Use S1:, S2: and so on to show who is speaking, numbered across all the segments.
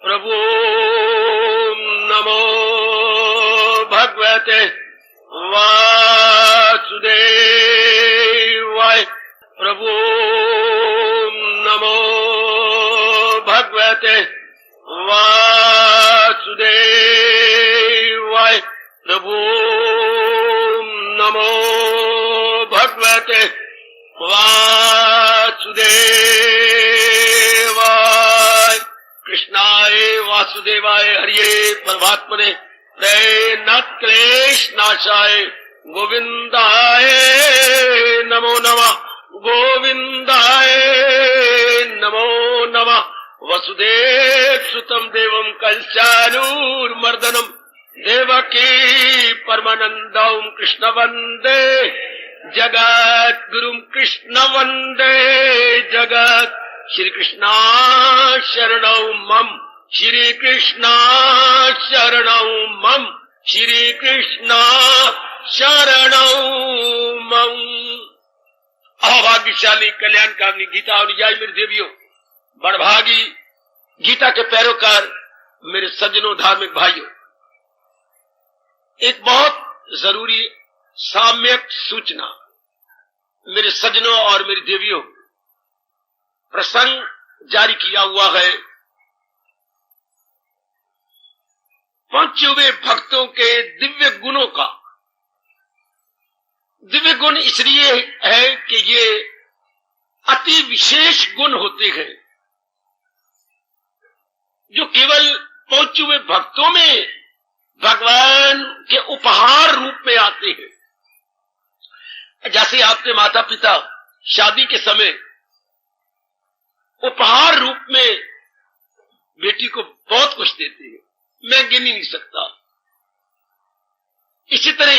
S1: प्रभु नमो भगवते वासुदेवाय। प्रभु नमो भगवते वासुदेवाय। प्रभु नमो भगवते वासुदेवाय। कृष्णाय वासुदेवाय हरिये परमात्मने प्रेरणात् क्लेश नाशाय गोविंदाय नमो नमः। गोविंदाय नमो नमः। वसुदेव सुतं देवं कंसानूरमर्दनम देवकी परमानंदं कृष्ण वंदे जगत गुरुम। कृष्ण वंदे जगत। श्री कृष्णा शरणौ मम। श्री कृष्णा शरणौ मम। श्री कृष्णा शरणौ मम। अभाग्यशाली कल्याणकारिणी गीता अनुयायी मेरी देवियों, बड़भागी गीता के पैरोकार मेरे सज्जनों, धार्मिक भाइयों, एक बहुत जरूरी साम्यक सूचना मेरे सज्जनों और मेरी देवियों, प्रसंग जारी किया हुआ है। पहुंचे हुए भक्तों के दिव्य गुणों का। दिव्य गुण इसलिए है कि ये अति विशेष गुण होते हैं जो केवल पहुंचे हुए भक्तों में भगवान के उपहार रूप में आते हैं। जैसे आपके माता पिता शादी के समय उपहार रूप में बेटी को बहुत कुछ देते हैं, मैं गिन ही नहीं सकता। इसी तरह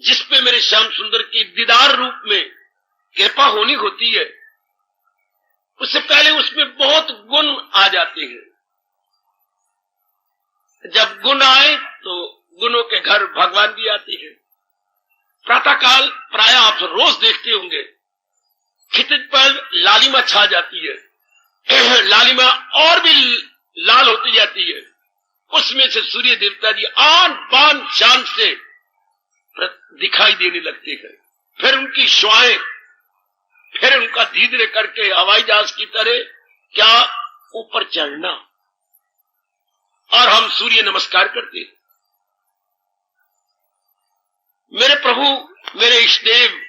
S1: जिस पे मेरे श्याम सुंदर की दीदार रूप में कृपा होनी होती है, उससे पहले उसमें बहुत गुण आ जाते हैं। जब गुण आए तो गुणों के घर भगवान भी आते हैं। प्रातःकाल प्राय आप रोज देखते होंगे खितिज पर लालिमा छा जाती है, लालिमा और भी लाल होती जाती है। उसमें से सूर्य देवता जी आन बान शान से दिखाई देने लगते हैं। फिर उनकी श्वाएं, फिर उनका धीरे करके हवाई जहाज की तरह क्या ऊपर चढ़ना, और हम सूर्य नमस्कार करते हैं। मेरे प्रभु, मेरे इष्टदेव,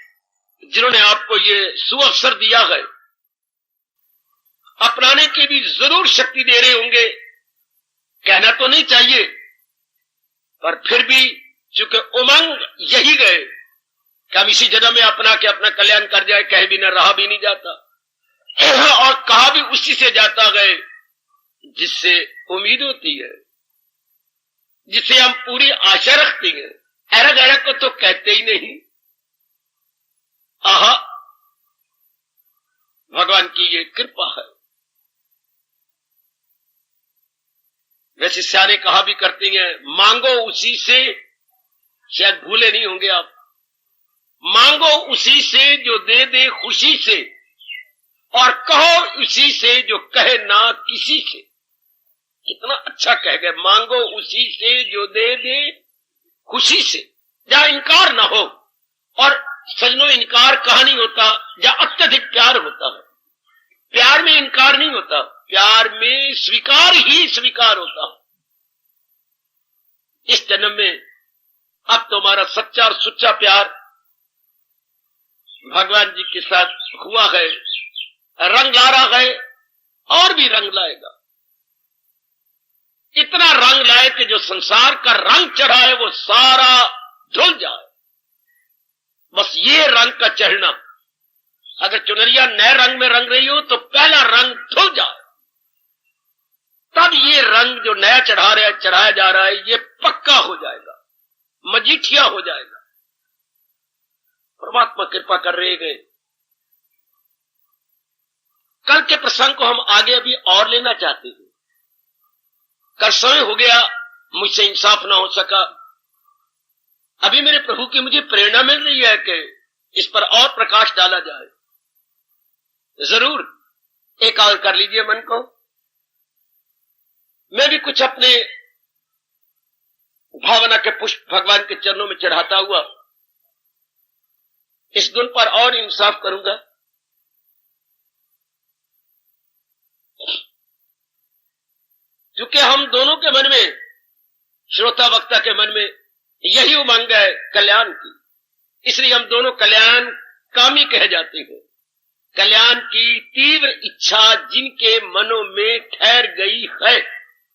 S1: जिन्होंने आपको ये सुअवसर दिया है, अपनाने की भी जरूर शक्ति दे रहे होंगे। कहना तो नहीं चाहिए, पर फिर भी चूंकि उमंग यही गए कि हम इसी जन्म में अपना के अपना कल्याण कर जाए, कह भी न रहा भी नहीं जाता और कहा भी उसी से जाता गए जिससे उम्मीद होती है, जिससे हम पूरी आशा रखते हैं। अरग अरग को तो कहते ही नहीं। आहा, भगवान की ये कृपा है। वैसे सारे कहा भी करती हैं, मांगो उसी से, शायद भूले नहीं होंगे आप, मांगो उसी से जो दे दे खुशी से, और कहो उसी से जो कहे ना किसी से। कितना अच्छा कह गए, मांगो उसी से जो दे दे खुशी से, जहां इनकार ना हो। और सजनों, इनकार कहा नहीं होता जहां अत्यधिक प्यार होता है। प्यार में इनकार नहीं होता, प्यार में स्वीकार ही स्वीकार होता। इस जन्म में अब तुम्हारा सच्चा और सुच्चा प्यार भगवान जी के साथ हुआ है, रंग ला रहा है और भी रंग लाएगा। इतना रंग लाए कि जो संसार का रंग चढ़ा है वो सारा धुल जाए। बस ये रंग का चढ़ना, अगर चुनरिया नए रंग में रंग रही हो तो पहला रंग धुल जाए, तब ये रंग जो नया चढ़ाया जा रहा है ये पक्का हो जाएगा, मजीठिया हो जाएगा। परमात्मा कृपा कर रहे गए। कल के प्रसंग को हम आगे अभी और लेना चाहते हैं। कल समय हो गया, मुझसे इंसाफ ना हो सका। अभी मेरे प्रभु की मुझे प्रेरणा मिल रही है कि इस पर और प्रकाश डाला जाए। जरूर एकाग्र कर लीजिए मन को। मैं भी कुछ अपने भावना के पुष्प भगवान के चरणों में चढ़ाता हुआ इस धुन पर और इंसाफ करूंगा। क्योंकि हम दोनों के मन में, श्रोता वक्ता के मन में यही उमंग है कल्याण की, इसलिए हम दोनों कल्याण कामी कहे जाते हैं। कल्याण की तीव्र इच्छा जिनके मनों में ठहर गई है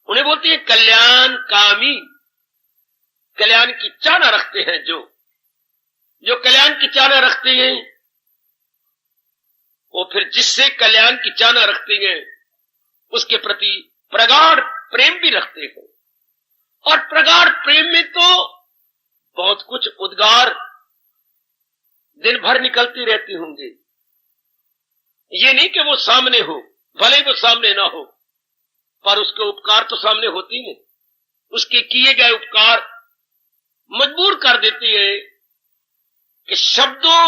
S1: उन्हें बोलते हैं कल्याण कामी। कल्याण की चाहना रखते हैं जो कल्याण की चाहना रखते हैं वो फिर जिससे कल्याण की चाहना रखते हैं उसके प्रति प्रगाढ़ प्रेम भी रखते हैं। और प्रगाढ़ प्रेम में तो बहुत कुछ उद्गार दिन भर निकलती रहती होंगे। ये नहीं कि वो सामने हो, भले ही वो सामने ना हो, पर उसके उपकार तो सामने होती है। उसके किए गए उपकार मजबूर कर देती है कि शब्दों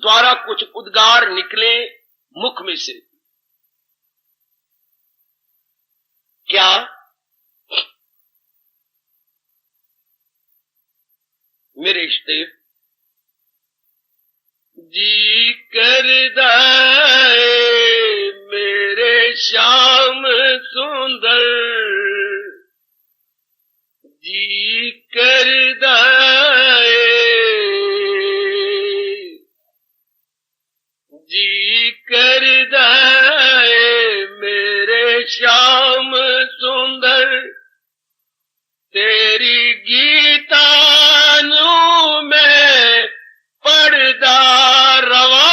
S1: द्वारा कुछ उद्गार निकले मुख में से। क्या मेरे इष्टदेव जी कर दाए मेरे श्याम सुंदर, जी कर दाए, जी कर दाए मेरे श्याम सुंदर, तेरी गीतानु में पढ़दा रवा,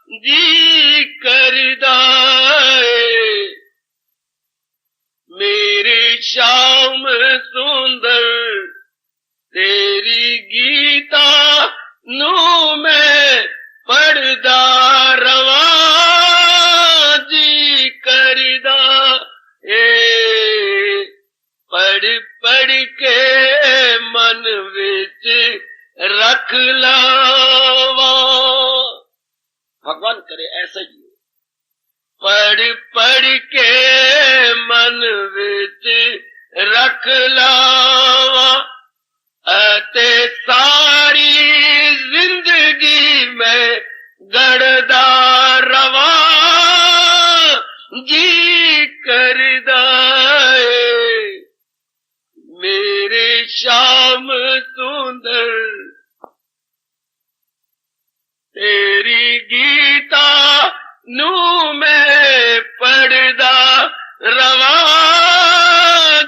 S1: जी कर दाए मेरे श्याम सुंदर, तेरी गीता नू में पढ़दा रवा, जी करदा पढ़ पढ़ के मन विच रख लावा। भगवान करे ऐसा ही पढ़ पढ़ के मन विच रख लावा, अते सारी जिंदगी में गढ़दा रवा, जी करदा मेरे श्याम सुंदर, तेरी गीता नू में पढ़दा रवा,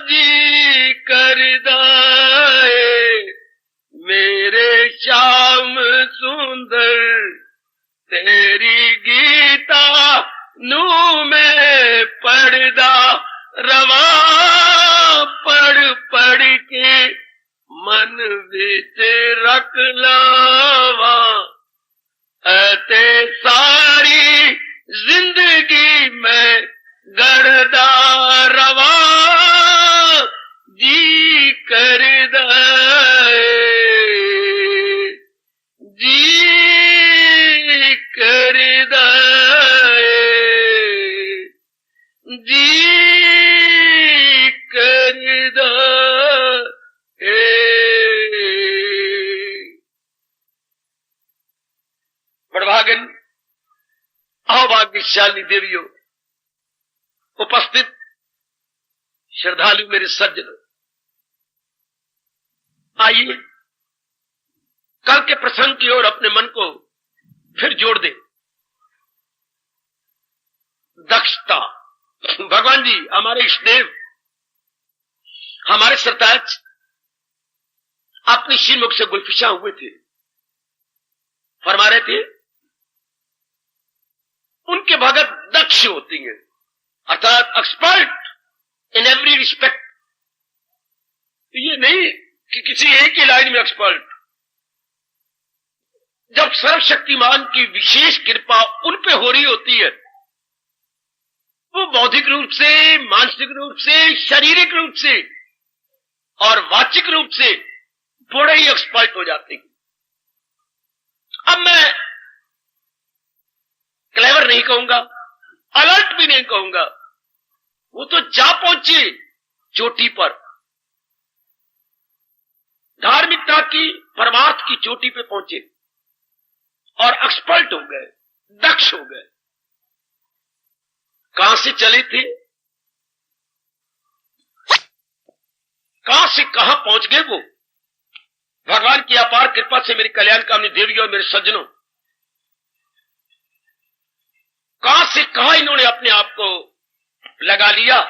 S1: जी करदा मेरे श्याम सुंदर, तेरी गीता नू में पढ़दा रवा, पढ़ पढ़ के मन विच रख लावा, अते सारी जिंदगी में गढ़दा रवा, जी करदा जी करदा जी करदा। बड़भागन अहोभाग्यशाली देवियों, उपस्थित श्रद्धालु मेरे सज्जनों, आइए कल के प्रसंग की ओर अपने मन को फिर जोड़ दें। दक्षता, भगवान जी हमारे इष्टदेव, हमारे सरताज अपनी श्रीमुख से गुलफिशा हुए थे, फरमा रहे थे उनके भगत दक्ष होती हैं, अर्थात एक्सपर्ट इन एवरी रिस्पेक्ट। ये नहीं कि किसी एक ही लाइन में एक्सपर्ट। जब सर्वशक्तिमान की विशेष कृपा उन पे हो रही होती है, वो बौद्धिक रूप से, मानसिक रूप से, शारीरिक रूप से और वाचिक रूप से बड़े ही एक्सपर्ट हो जाते हैं। अब मैं क्लेवर नहीं कहूंगा, अलर्ट भी नहीं कहूंगा, वो तो जा पहुंचे चोटी पर, धार्मिकता की, परमार्थ की चोटी पे पहुंचे और एक्सपर्ट हो गए, दक्ष हो गए। कहां से चले थे, कहां से कहां पहुंच गए वो। भगवान की अपार कृपा से मेरी कल्याण कामनी देवियों और मेरे सज्जनों, कहां से कहां इन्होंने अपने आप को लगा लिया,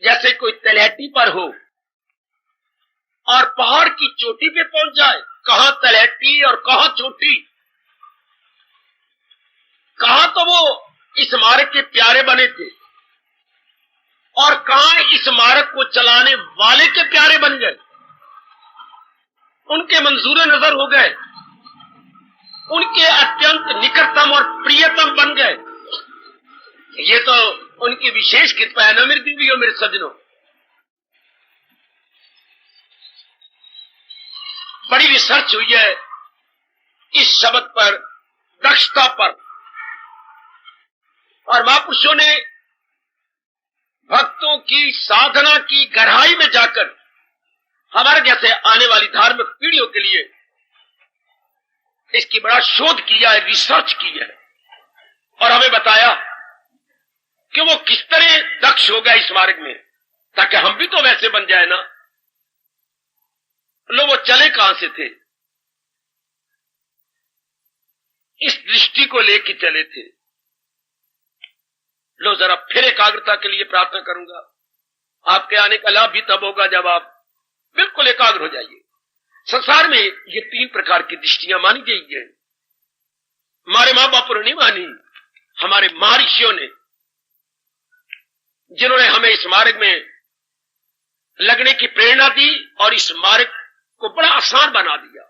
S1: जैसे कोई तलहटी पर हो और पहाड़ की चोटी पे पहुंच जाए। कहां तलहटी और कहां चोटी, कहां तो वो इस मार्ग के प्यारे बने थे और कहां इस मार्ग को चलाने वाले के प्यारे बन गए, उनके मंजूर नजर हो गए, उनके अत्यंत निकटतम और प्रियतम बन गए। ये तो उनकी विशेष कृपा है ना मेरी देवियों, मेरे सज्जनों। बड़ी रिसर्च हुई है इस शब्द पर, दक्षता पर, और महापुरुषों ने भक्तों की साधना की गहराई में जाकर हमारे जैसे आने वाली धार्मिक पीढ़ियों के लिए इसकी बड़ा शोध किया है, रिसर्च की है, और हमें बताया कि वो किस तरह दक्ष हो गया इस मार्ग में, ताकि हम भी तो वैसे बन जाए ना। लो वो चले कहां से थे, इस दृष्टि को लेकर चले थे। लो जरा फिर एकाग्रता के लिए प्रार्थना करूंगा। आपके आने का लाभ भी तब होगा जब आप बिल्कुल एकाग्र हो जाइए। संसार में ये 3 प्रकार की दृष्टियां मानी गई है। हमारे मां बापों ने नहीं मानी, हमारे महर्षियों ने, जिन्होंने हमें इस मार्ग में लगने की प्रेरणा दी और इस मार्ग को बड़ा आसान बना दिया।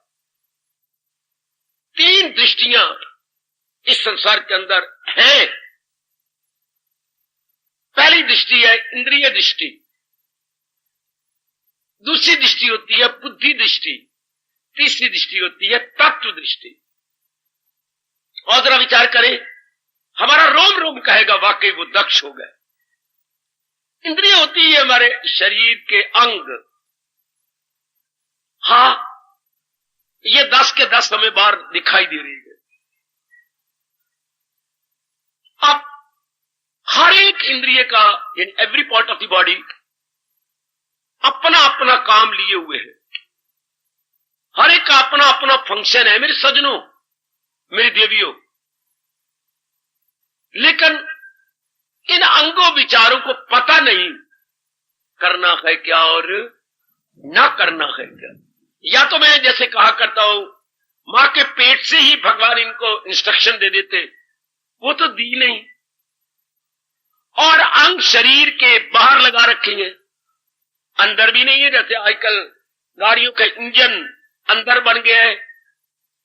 S1: 3 दृष्टियां इस संसार के अंदर हैं। पहली दृष्टि है इंद्रिय दृष्टि, दूसरी दृष्टि होती है बुद्धि दृष्टि, तीसरी दृष्टि होती है तत्व दृष्टि। और जरा विचार करें, हमारा रोम रोम कहेगा वाकई वो दक्ष हो गए। इंद्रिय होती है हमारे शरीर के अंग। हां, ये 10 के 10 हमें बाहर दिखाई दे रही है। अब हर एक इंद्रिय का, यानी every part of the body, अपना अपना काम लिए हुए है। हर एक का अपना अपना फंक्शन है मेरे सज्जनों, मेरी देवियों। लेकिन इन अंगों विचारों को पता नहीं करना है क्या और ना करना है क्या। या तो मैं जैसे कहा करता हूं, मां के पेट से ही भगवान इनको इंस्ट्रक्शन दे देते, वो तो दी नहीं। और अंग शरीर के बाहर लगा रखेंगे, अंदर भी नहीं है। जैसे आजकल गाड़ियों का इंजन अंदर बन गया है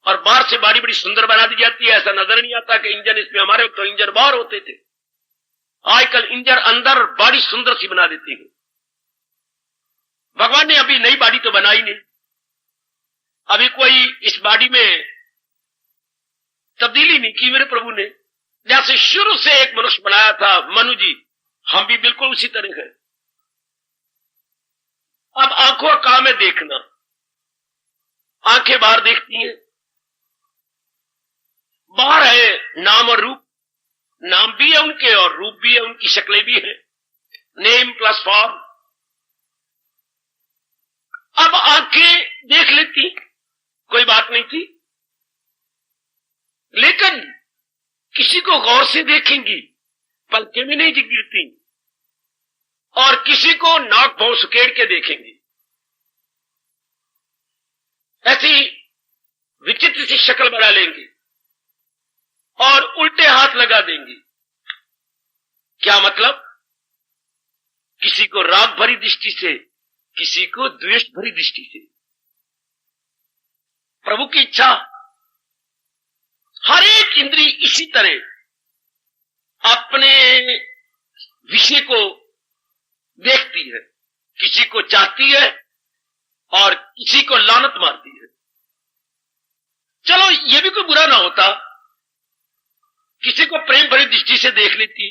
S1: और बाहर से बड़ी बड़ी सुंदर बना दी जाती है, ऐसा नजर नहीं आता कि इंजन इसमें। हमारे तो इंजन बाहर होते थे, आजकल इंजन अंदर बड़ी सुंदर सी बना देती है। भगवान ने अभी नई बॉडी तो बनाई नहीं, अभी कोई इस बॉडी में तब्दीली नहीं की मेरे प्रभु ने। जैसे शुरू से एक मनुष्य बनाया था मनु जी, हम भी बिल्कुल उसी तरह है। अब आंखों का काम है देखना, आंखें बाहर देखती हैं, बाहर है नाम और रूप, नाम भी है उनके और रूप भी है, उनकी शक्लें भी है, नेम प्लस फॉर्म। अब आंखें देख लेती, कोई बात नहीं थी, लेकिन किसी को गौर से देखेंगी, पलके में नहीं गिरती, और किसी को नाक भौं सुकेड़ के देखेंगी। ऐसी विचित्र सी शक्ल बना लेंगी और उल्टे हाथ लगा देंगी। क्या मतलब? किसी को राग भरी दृष्टि से, किसी को द्वेष भरी दृष्टि से। प्रभु की इच्छा, हर एक इंद्री इसी तरह अपने विषय को देखती है, किसी को चाहती है और किसी को लानत मारती है। चलो ये भी कोई बुरा ना होता, किसी को प्रेम भरी दृष्टि से देख लेती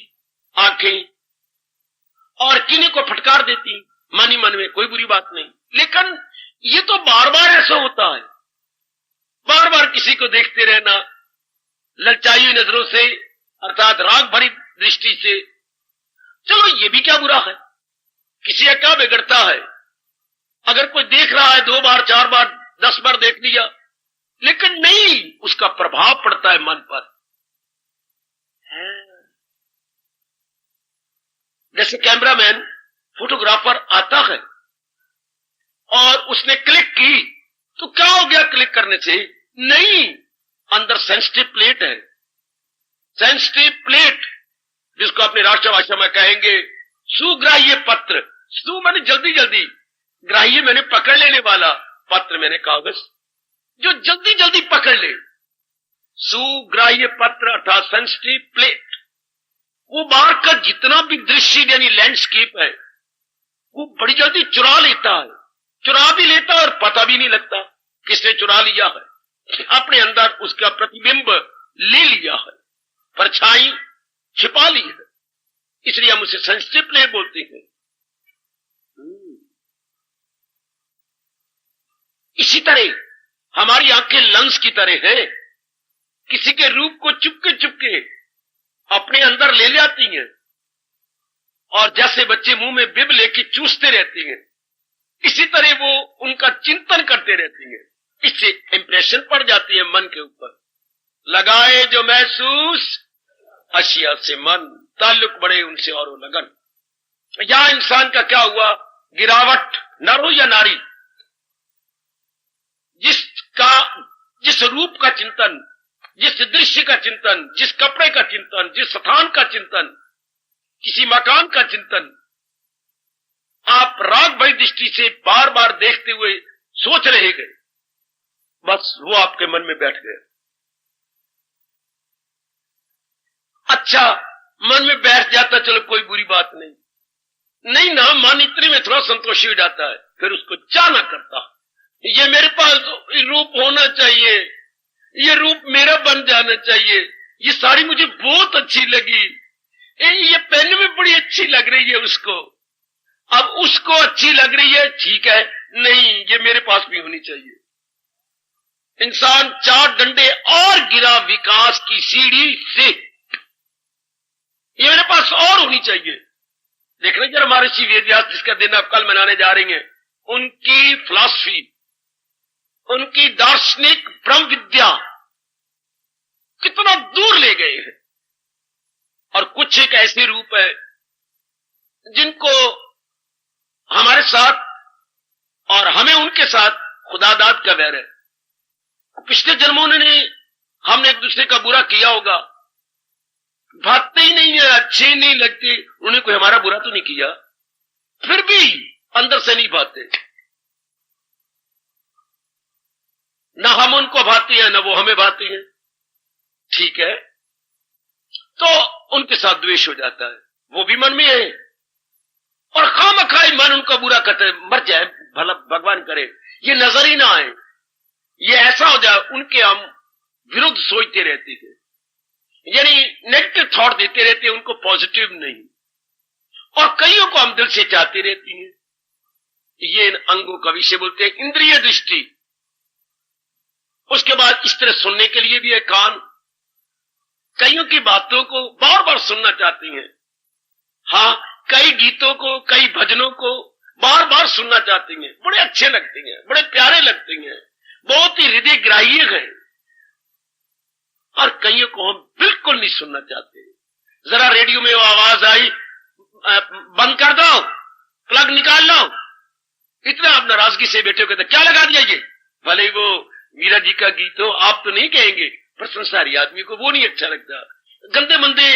S1: आंखें, और किन्हीं को फटकार देती, मन ही मन में, कोई बुरी बात नहीं। लेकिन ये तो बार बार ऐसा होता है, बार बार किसी को देखते रहना ललचाई हुई नजरों से, अर्थात राग भरी दृष्टि से। चलो ये भी क्या बुरा है, किसी का क्या बिगड़ता है? अगर कोई देख रहा है 2 बार 4 बार 10 बार देख लिया, लेकिन नहीं, उसका प्रभाव पड़ता है मन पर। जैसे कैमरामैन, फोटोग्राफर आता है और उसने क्लिक की, तो क्या हो गया क्लिक करने से? नहीं, अंदर सेंसिटिव प्लेट है। सेंसिटिव प्लेट, जिसको अपनी राष्ट्रभाषा में कहेंगे सुग्राह्य पत्र। सु मैंने जल्दी जल्दी, ग्राह्य मैंने पकड़ लेने वाला, पत्र मैंने कागज जो जल्दी जल्दी पकड़ ले। सुग्राह्य पत्र अर्थात सेंसिटिव प्लेट, वो बाहर का जितना भी दृश्य यानी लैंडस्केप है, वो बड़ी जल्दी चुरा लेता है। चुरा भी लेता है और पता भी नहीं लगता किसने चुरा लिया है। अपने अंदर उसका प्रतिबिंब ले लिया है, परछाई छिपा ली है, इसलिए हम उसे सेंसिटिव प्लेट बोलते हैं। इसी तरह हमारी आंखें लेंस की तरह है, किसी के रूप को चुपके चुपके अपने अंदर ले जाती हैं, और जैसे बच्चे मुंह में बिब लेके चूसते रहती हैं, इसी तरह वो उनका चिंतन करते रहती हैं। इससे इंप्रेशन पड़ जाती है मन के ऊपर। लगाए जो महसूस अशिया से मन, ताल्लुक बढ़े उनसे और वो लगन। यहां इंसान का क्या हुआ? गिरावट, नर हो या नारी, जिस रूप का चिंतन, जिस दृश्य का चिंतन, जिस कपड़े का चिंतन, जिस स्थान का चिंतन, किसी मकान का चिंतन, आप राग भरी दृष्टि से बार बार देखते हुए सोच रहे गए, बस वो आपके मन में बैठ गया। अच्छा, मन में बैठ जाता, चलो कोई बुरी बात नहीं, नहीं ना, मन इतने में थोड़ा संतोषी हो जाता है, फिर उसको चाह ना करता, ये मेरे पास रूप होना चाहिए, ये रूप मेरा बन जाना चाहिए, ये साड़ी मुझे बहुत अच्छी लगी, ये पहनने में बड़ी अच्छी लग रही है उसको, अब उसको अच्छी लग रही है, ठीक है, नहीं ये मेरे पास भी होनी चाहिए। इंसान 4 डंडे और गिरा विकास की सीढ़ी से, ये मेरे पास और होनी चाहिए। देख रहे जरा महर्षि वेदव्यास, जिसका दिन आप कल मनाने जा रही हैं, उनकी फिलॉसफी, उनकी दार्शनिक ब्रह्म विद्या कितना दूर ले गए हैं। और कुछ एक ऐसे रूप है जिनको हमारे साथ और हमें उनके साथ खुदादाद का वैर है। पिछले जन्मों ने हमने एक दूसरे का बुरा किया होगा, भागते ही नहीं है, अच्छे ही नहीं लगते, उन्हें कोई हमारा बुरा तो नहीं किया, फिर भी अंदर से नहीं भागते, ना हम उनको भाती हैं ना वो हमें भाती हैं, ठीक है, तो उनके साथ द्वेष हो जाता है, वो भी मन में है, और खामखाई मन उनका बुरा करते, मर जाए भला भगवान करे, ये नजर ही ना आए, ये ऐसा हो जाए, उनके हम विरुद्ध सोचते रहते थे, यानी नेगेटिव थॉट देते रहते हैं, उनको पॉजिटिव नहीं, और कईयों को हम दिल से चाहते रहती हैं। ये इन अंगों का विषय बोलते हैं इंद्रिय दृष्टि। उसके बाद इस तरह सुनने के लिए भी है कान, कईयों की बातों को बार बार सुनना चाहती हैं, हाँ, कई गीतों को, कई भजनों को बार बार सुनना चाहती हैं, बड़े अच्छे लगते हैं, बड़े प्यारे लगते हैं, बहुत ही हृदय ग्राह्य है, और कईयों को हम बिल्कुल नहीं सुनना चाहते। जरा रेडियो में वो आवाज आई, बंद कर दो, प्लग निकाल लो, इतना आप नाराजगी से बैठे हो, कहते क्या लगा दिया ये, भले वो मीरा जी का गीत हो, आप तो नहीं कहेंगे, पर संसारी आदमी को वो नहीं अच्छा लगता। गंदे मंदे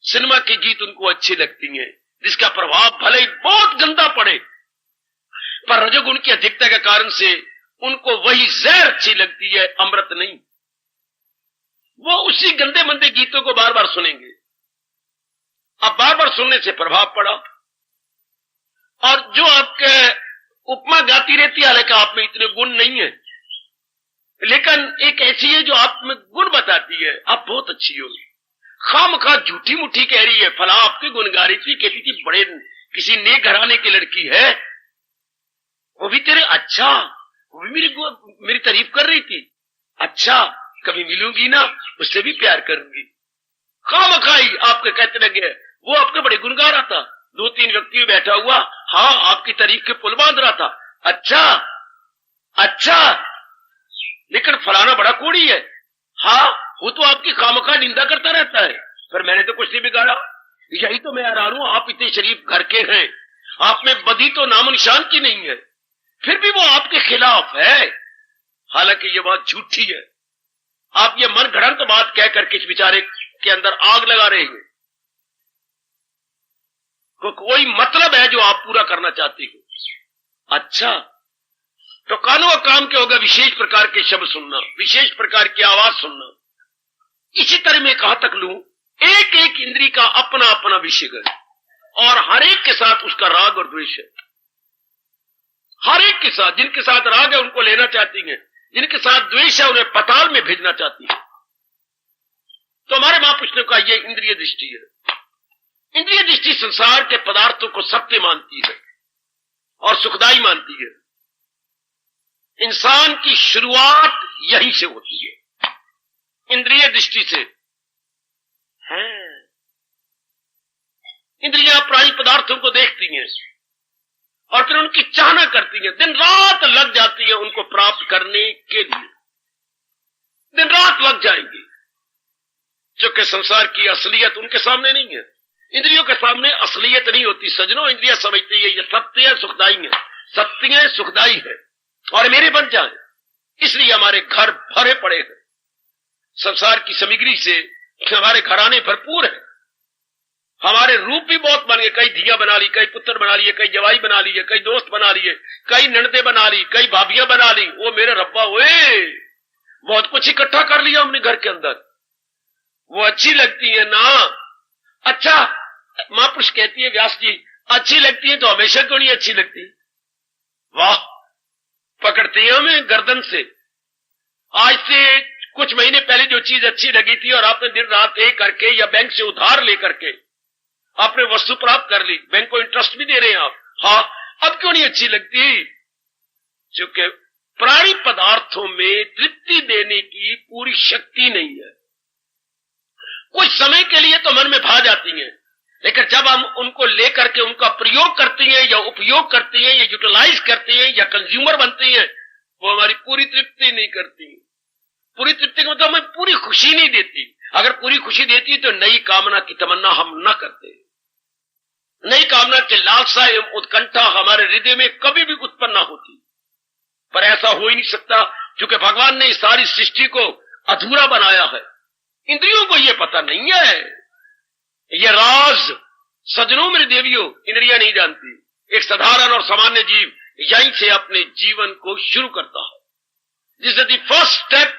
S1: सिनेमा के गीत उनको अच्छे लगती हैं, जिसका प्रभाव भले ही बहुत गंदा पड़े, पर रजोगुण की अधिकता के कारण से उनको वही जहर अच्छी लगती है, अमृत नहीं। वो उसी गंदे मंदे गीतों को बार बार सुनेंगे। अब बार बार सुनने से प्रभाव पड़ा, और जो आपके उपमा गाती रहती है, हालांकि आप में इतने गुण नहीं है, लेकिन एक ऐसी है जो आप में गुण बताती है, आप बहुत अच्छी होगी, खामखा झूठी मुठी कह रही है, फला आपके गुण गा रही थी, कहती थी बड़े किसी नेक घराने की लड़की है, वो भी तेरे अच्छा, वो भी मेरी तारीफ कर रही थी, अच्छा कभी मिलूंगी ना उससे भी प्यार करूंगी। खामखाई आपके कहते लगे, वो आपके बड़े गुण गा रहा था, 2-3 व्यक्ति बैठा हुआ, हाँ आपकी तारीफ के पुल बांध रहा था, अच्छा अच्छा, लेकिन फलाना बड़ा कोड़ी है, हाँ वो तो आपकी खामखा निंदा करता रहता है, पर मैंने तो कुछ नहीं बिगाड़ा, यही तो मैं हैरान हूं, आप इतने शरीफ घर के हैं, आप में बदी तो नामो निशान की नहीं है, फिर भी वो आपके खिलाफ है। हालांकि ये बात झूठी है, आप ये मन घड़ंत बात कह करके इस बेचारे के अंदर आग लगा रहे हैं। कोई मतलब है जो आप पूरा करना चाहते हो। अच्छा, तो कानों का काम क्या होगा? विशेष प्रकार के शब्द सुनना, विशेष प्रकार की आवाज सुनना। इसी तरह मैं कहां तक लूं, एक एक इंद्री का अपना अपना विषय है और हर एक के साथ उसका राग और द्वेष है। हर एक के साथ, जिनके साथ राग है उनको लेना चाहती है, जिनके साथ द्वेष है उन्हें पताल में भेजना चाहती है। तो हमारे महापुरुषों का ये इंद्रिय दृष्टि है। इंद्रिय दृष्टि संसार के पदार्थों को सत्य मानती है और सुखदाई मानती है। इंसान की शुरुआत यहीं से होती है, इंद्रिय दृष्टि से है। इंद्रियां प्राणी पदार्थों को देखती हैं और फिर उनकी चाहना करती हैं, दिन रात लग जाती है उनको प्राप्त करने के लिए, दिन रात लग जाएंगी, जो कि संसार की असलियत उनके सामने नहीं है। इंद्रियों के सामने असलियत नहीं होती सजनों, इंद्रियां समझती है ये सत्य है, सुखदाई है, सत्य है, सुखदाई है और मेरे बन जाए, इसलिए हमारे घर भरे पड़े हैं संसार की सामग्री से, हमारे घराने भरपूर है, हमारे रूप भी बहुत बन गए, कई धिया बना ली, कई पुत्र बना लिए, कई जवाई बना लिए, कई दोस्त बना लिए, कई ननदे बना ली, कई भाभियां बना ली। वो मेरे रब्बा हुए, बहुत कुछ इकट्ठा कर लिया हमने घर के अंदर, वो अच्छी लगती है ना। अच्छा, महापुरुष कहती है व्यास जी, अच्छी लगती है तो हमेशा क्यों नहीं अच्छी लगती? वाह, पकड़ती है हमें गर्दन से। आज से कुछ महीने पहले जो चीज अच्छी लगी थी और आपने दिन रात एक करके या बैंक से उधार लेकर के आपने वस्तु प्राप्त कर ली, बैंक को इंटरेस्ट भी दे रहे हैं आप, हाँ अब क्यों नहीं अच्छी लगती? क्योंकि प्राणी पदार्थों में तृप्ति देने की पूरी शक्ति नहीं है। कुछ समय के लिए तो मन में भा जाती हैं, लेकिन जब हम उनको लेकर के उनका प्रयोग करती हैं या उपयोग करती हैं या यूटिलाइज करती हैं या कंज्यूमर बनती हैं, वो हमारी पूरी तृप्ति नहीं करती। पूरी तृप्ति का मतलब हमें पूरी खुशी नहीं देती। अगर पूरी खुशी देती तो नई कामना की तमन्ना हम न करते, नई कामना की लालसा एवं उत्कंठा हमारे हृदय में कभी भी उत्पन्न न होती। पर ऐसा हो ही नहीं सकता, क्योंकि भगवान ने इस सारी सृष्टि को अधूरा बनाया है। इंद्रियों को यह पता नहीं है, यह राज सजनों मेरे देवियों इंद्रियां नहीं जानती। एक साधारण और सामान्य जीव यहीं से अपने जीवन को शुरू करता है। This is the first step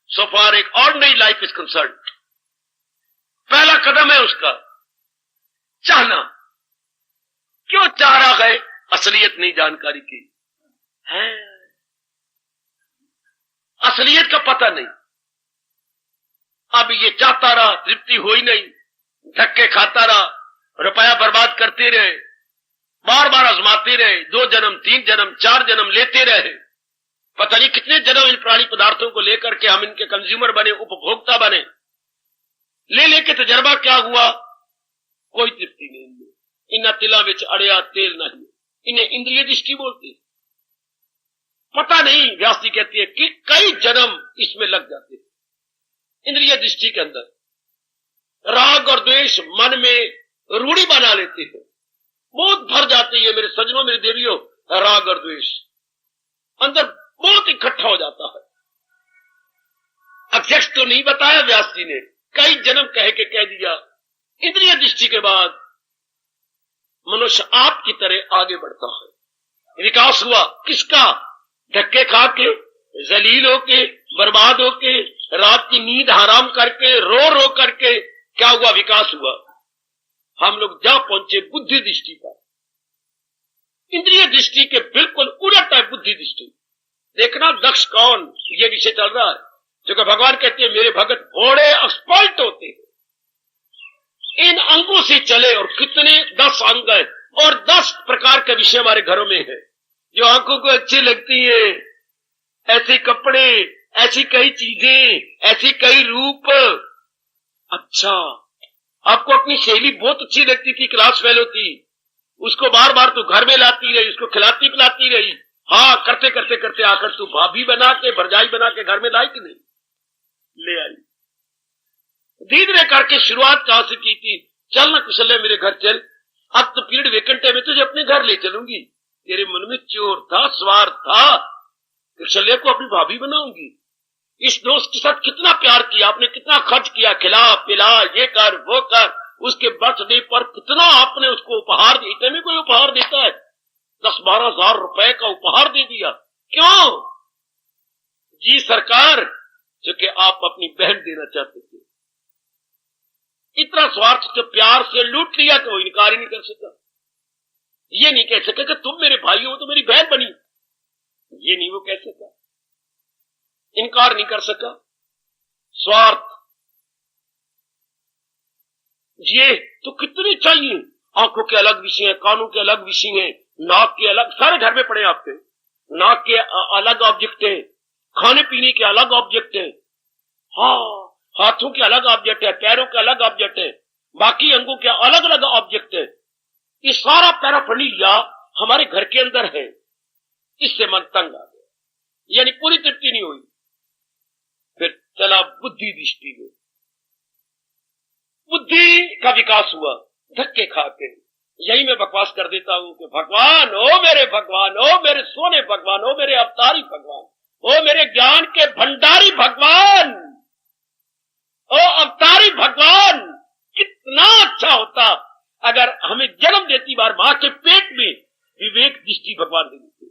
S1: so far एक ऑर्डिनरी लाइफ इज कंसर्न। पहला कदम है उसका चाहना। क्यों चाह रहा है? असलियत नहीं जानकारी की है, असलियत का पता नहीं। अब ये चाहता रहा, तृप्ति हो ही नहीं, धक्के खाता रहा, रुपया बर्बाद करते रहे, बार बार आजमाते रहे, 2 जन्म 3 जन्म 4 जन्म लेते रहे, पता नहीं कितने जन्म इन प्राणी पदार्थों को लेकर के हम इनके कंज्यूमर बने, उपभोक्ता बने। ले लेके तजर्बा क्या हुआ? कोई तृप्ति नहीं हुई। इन तिला विच अड़िया तेल नहीं, इन्हें इंद्रिय दृष्टि बोलती। पता नहीं, व्यास जी कहती है कि कई जन्म इसमें लग जाते हैं इंद्रिय दृष्टि के अंदर। राग और द्वेष मन में रूढ़ी बना लेते हैं, बहुत भर जाती है मेरे सजनों मेरे देवियों। राग और द्वेष अंदर बहुत इकट्ठा हो जाता है। अध्यक्ष तो नहीं बताया व्यास जी ने, कई जन्म कह के कह दिया। इंद्रिय दृष्टि के बाद मनुष्य आपकी तरह आगे बढ़ता है। विकास हुआ किसका? धक्के खा के, जलील होके, बर्बाद होके, रात की नींद हराम करके, रो रो करके क्या हुआ? विकास हुआ। हम लोग जा पहुंचे बुद्धि दृष्टि पर। इंद्रिय दृष्टि के बिल्कुल उलट है बुद्धि दृष्टि। देखना दक्ष कौन, ये विषय चल रहा है, क्योंकि भगवान कहते हैं मेरे भगत घोड़े एक्सपर्ट होते हैं, इन अंगों से चले। और कितने 10 अंग है, और 10 प्रकार के विषय हमारे घरों में है जो आंखों को अच्छी लगती है। ऐसे कपड़े, ऐसी कई चीजें, ऐसी कई रूप। अच्छा, आपको अपनी सहेली बहुत अच्छी लगती थी, क्लास फेलो थी, उसको बार बार तू घर में लाती रही, उसको खिलाती पिलाती रही। हाँ, करते करते करते आकर तू भाभी बना के, भरजाई बना के घर में लाई कि नहीं? ले आई। धीरे धीरे करके शुरुआत कहां से की थी? चल ना कुशल मेरे घर चल, अब तो पीरियड वेकेंट है, मैं तुझे अपने घर ले चलूंगी। तेरे मन में चोर था, स्वार्थ था, कुशल्या को अपनी भाभी बनाऊंगी। इस दोस्त के साथ कितना प्यार किया आपने, कितना खर्च किया, खिला पिला, ये कर वो कर, उसके बर्थडे पर कितना आपने उसको उपहार दिया। इतने में कोई उपहार देता है? 10-12 हजार रुपए का उपहार दे दिया। क्यों? जी सरकार, क्योंकि आप अपनी बहन देना चाहते थे। इतना स्वार्थ से प्यार से लूट लिया तो इनकार ही नहीं कर सका। ये नहीं कह सका कि तुम मेरे भाई हो तो मेरी बहन बनी, ये नहीं वो कह सका, इनकार नहीं कर सका। स्वार्थ ये तो कितनी चाहिए। आंखों के अलग विषय हैं, कानों के अलग विषय हैं, नाक के अलग, सारे घर में पड़े आपके। नाक के अलग ऑब्जेक्ट है, खाने पीने के अलग ऑब्जेक्ट है, हाँ, हाथों के अलग ऑब्जेक्ट है, पैरों के अलग ऑब्जेक्ट है, बाकी अंगों के अलग अलग ऑब्जेक्ट है। ये सारा पैराफर्नीलिया हमारे घर के अंदर है। इससे मन तंग आ गया, यानी पूरी तृप्ति नहीं हुई। फिर चला बुद्धि दृष्टि में, बुद्धि का विकास हुआ धक्के खा के। यही मैं बकवास कर देता हूं कि भगवान, ओ मेरे भगवान, ओ मेरे सोने भगवान, ओ मेरे अवतारी भगवान, ओ मेरे ज्ञान के भंडारी भगवान, ओ अवतारी भगवान, कितना अच्छा होता अगर हमें जन्म देती बार मां के पेट में विवेक दृष्टि भगवान दे देते।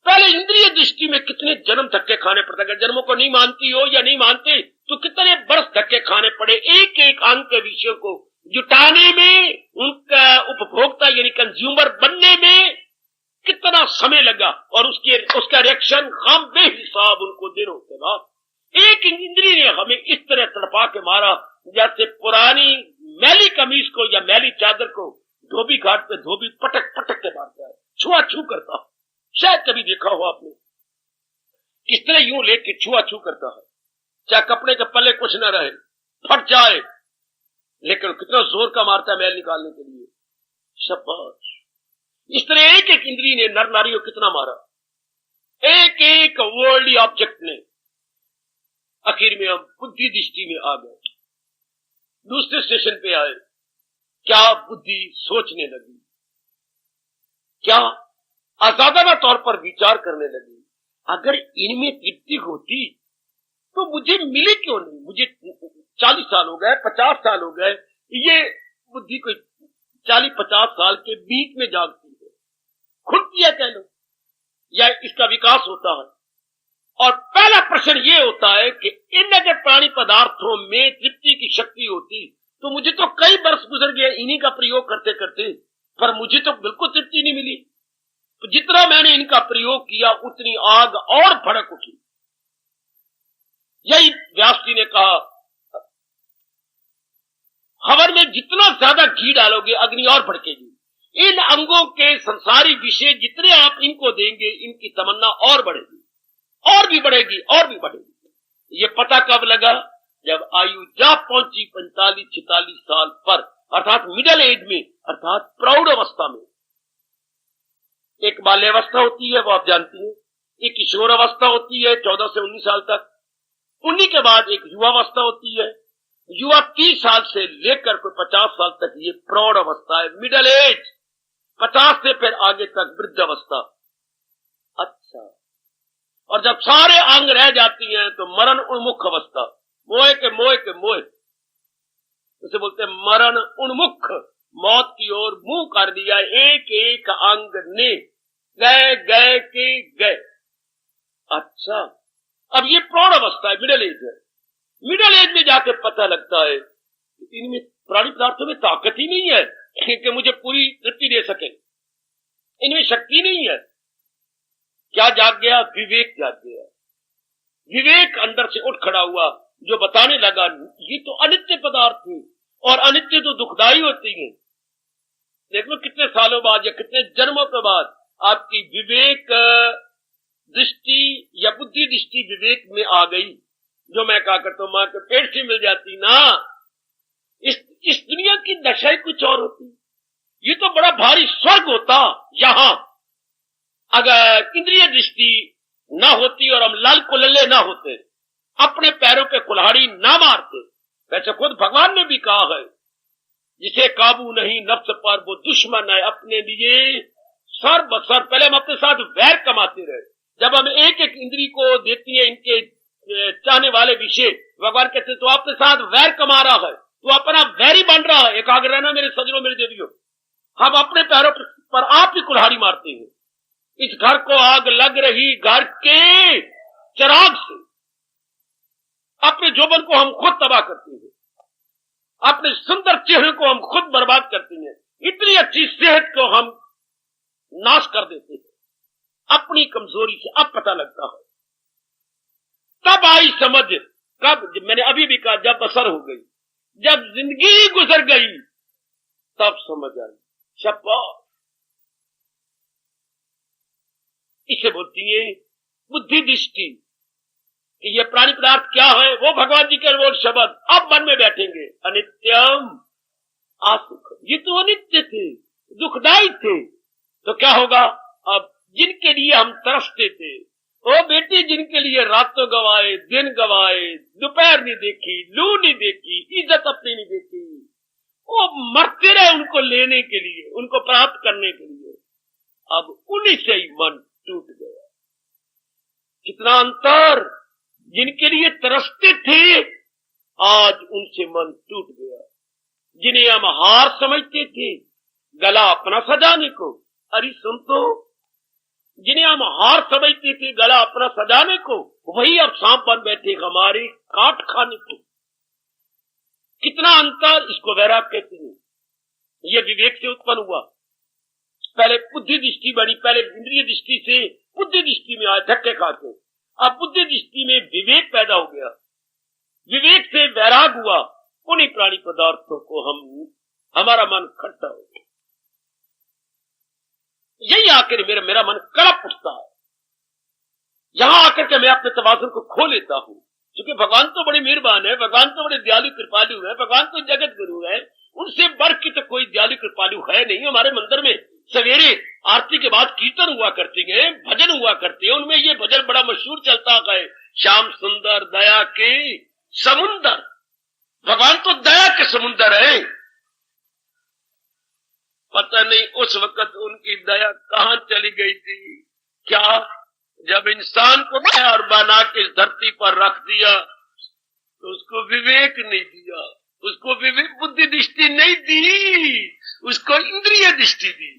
S1: पहले इंद्रिय दृष्टि में कितने जन्म धक्के खाने पड़ते। अगर जन्मों को नहीं मानती हो या नहीं मानते तो कितने बरस धक्के खाने पड़े। एक एक अंग के विषयों को जुटाने में, उनका उपभोक्ता यानी कंज्यूमर बनने में कितना समय लगा, और उसका रिएक्शन हम बेहिसाब उनको दिनों के बाद। एक इंद्रिय ने हमें इस तरह तड़पा के मारा जैसे पुरानी मैली कमीज को या मैली चादर को धोबी घाट पे धोबी पटक पटक के मारता है, छुआ छू करता। शायद कभी देखा हो आपने किस तरह यूं लेके छुआ छू करता है, चाहे कपड़े के पल्ले कुछ न रहे, फट जाए, लेकिन कितना जोर का मारता है मैल निकालने के लिए। शाबाश। इस तरह एक एक इंद्रिय ने नर नारी को कितना मारा, एक एक वर्ल्डली ऑब्जेक्ट ने। आखिर में हम बुद्धि दृष्टि में आ गए, दूसरे स्टेशन पे आए। क्या बुद्धि सोचने लगी, क्या आजादाना तौर पर विचार करने लगी। अगर इनमें तृप्ति होती तो मुझे मिले क्यों नहीं? मुझे 40 साल हो गए, 50 साल हो गए, ये बुद्धि कोई 40-50 साल के बीच में जागती है, खुलती है कह लो, या इसका विकास होता है। और पहला प्रश्न ये होता है कि इन अगर प्राणी पदार्थों में तृप्ति की शक्ति होती तो मुझे तो कई वर्ष गुजर गए इन्हीं का प्रयोग करते करते, पर मुझे तो बिल्कुल तृप्ति नहीं मिली। तो जितना मैंने इनका प्रयोग किया उतनी आग और भड़क उठी। यही व्यास जी ने कहा, हवन में जितना ज्यादा घी डालोगे अग्नि और भड़केगी। इन अंगों के संसारी विषय जितने आप इनको देंगे इनकी तमन्ना और बढ़ेगी, और भी बढ़ेगी, और भी बढ़ेगी। ये पता कब लगा? जब आयु जा पहुंची 45-46 साल पर, अर्थात मिडिल एज में, अर्थात प्रौढ़ अवस्था में। एक बाल्यावस्था होती है, वो आप जानती हैं, एक किशोर अवस्था होती है 14 से 19 साल तक, उन्हीं के बाद एक युवावस्था होती है। युवा 30 साल से लेकर कोई 50 साल तक ये प्रौढ़ अवस्था है, मिडिल एज। 50 से फिर आगे तक वृद्ध अवस्था। अच्छा, और जब सारे अंग रह जाती हैं तो मरण उन्मुख अवस्था, मोह के मोह के मोह, उसे बोलते हैं मरण उन्मुख। मौत की ओर मुंह कर दिया एक एक अंग ने, गए गए के गए। अच्छा, अब ये प्रौढ़ अवस्था है, मिडिल एज है। मिडिल एज में जाकर पता लगता है इनमें प्राणी पदार्थों में ताकत ही नहीं है कि मुझे पूरी तृप्ति दे सके, इनमें शक्ति नहीं है। क्या जाग गया? विवेक जाग गया। विवेक अंदर से उठ खड़ा हुआ, जो बताने लगा ये तो अनित्य पदार्थ है, और अनित्य तो दुखदाई होती है। देख लो कितने सालों बाद या कितने जन्मों के बाद आपकी विवेक दृष्टि या बुद्धि दृष्टि विवेक में आ गई। जो मैं कहा करता हूं, मां के पेट से मिल जाती ना, इस दुनिया की दशा ही कुछ और होती। ये तो बड़ा भारी स्वर्ग होता यहां, अगर इंद्रिय दृष्टि ना होती और हम लाल कुलल्ले ना होते, अपने पैरों पे कुल्हाड़ी ना मारते। वैसे खुद भगवान ने भी कहा है, जिसे काबू नहीं नफ्स पर वो दुश्मन है अपने लिए सर बसर। पहले हम अपने साथ वैर कमाते रहे, जब हम एक एक इंद्री को देती है इनके चाहने वाले विषय, भगवान कहते तो आपके साथ वैर कमा रहा है, तो अपना वैरी बन रहा है। एकाग्र रहना मेरे सजनों मेरे देवियों, हम अपने पैरों पर आप ही कुल्हाड़ी मारते हैं। इस घर को आग लग रही घर के चिराग से, अपने जोबन को हम खुद तबाह करते हैं, अपने सुंदर चेहरे को हम खुद बर्बाद करते हैं, इतनी अच्छी सेहत को हम नाश कर देते हैं अपनी कमजोरी से। अब पता लगता है, तब आई समझ, कब मैंने अभी भी कहा, जब असर हो गई, जब जिंदगी गुजर गई, तब समझ आई। शाबाश, इसे बोलती है बुद्धि दृष्टि कि ये प्राणी पदार्थ क्या है। वो भगवान जी के वो शब्द अब मन में बैठेंगे, अनित्यम आसुख। ये तो अनित्य थे, दुखदायी थे, तो क्या होगा। अब जिनके लिए हम तरसते थे, ओ बेटी, जिनके लिए रातों गवाए, दिन गवाए, दोपहर नहीं देखी, लू नहीं देखी, इज्जत अपनी नहीं देखी, वो मरते रहे उनको लेने के लिए, उनको प्राप्त करने के लिए। अब उन्हीं से ही मन टूट गया। कितना अंतर, जिनके लिए तरसते थे आज उनसे मन टूट गया। जिन्हें हम हार समझते थे गला अपना सजाने को, अरे सुन तो, जिन्हें हम हार समझते थे गला अपना सजाने को, वही अब सांप बन बैठे हमारे काट खाने को। कितना अंतर, इसको वैराग कहते हैं। यह विवेक से उत्पन्न हुआ। पहले बुद्धि दृष्टि बनी, पहले इंद्रिय दृष्टि से बुद्धि दृष्टि में आए धक्के खाते, अब बुद्धि दृष्टि में विवेक पैदा हो गया, विवेक से वैराग हुआ। उन्हीं प्राणी पदार्थों को हमारा मन खट्टा हो गया। यही आकर मेरा मन कड़प उठता है। यहां आकर के मैं अपने तवाज़ुन को खो लेता हूं, क्योंकि भगवान तो बड़े मेहरबान है, भगवान तो बड़े दयालु कृपालु है, भगवान तो जगत गुरु है, उनसे बढ़ के तो कोई दयालु कृपालु है नहीं। हमारे मंदिर में सवेरे आरती के बाद कीर्तन हुआ करते हैं, भजन हुआ करते हैं, उनमें ये भजन बड़ा मशहूर चलता है, श्याम सुंदर दया के समुंदर। भगवान तो दया के समुंदर है। पता नहीं उस वक्त उनकी दया कहां चली गई थी। क्या, जब इंसान को और बना के इस धरती पर रख दिया तो उसको विवेक नहीं दिया, उसको विवेक बुद्धि दृष्टि नहीं दी, उसको इंद्रिय दृष्टि दी।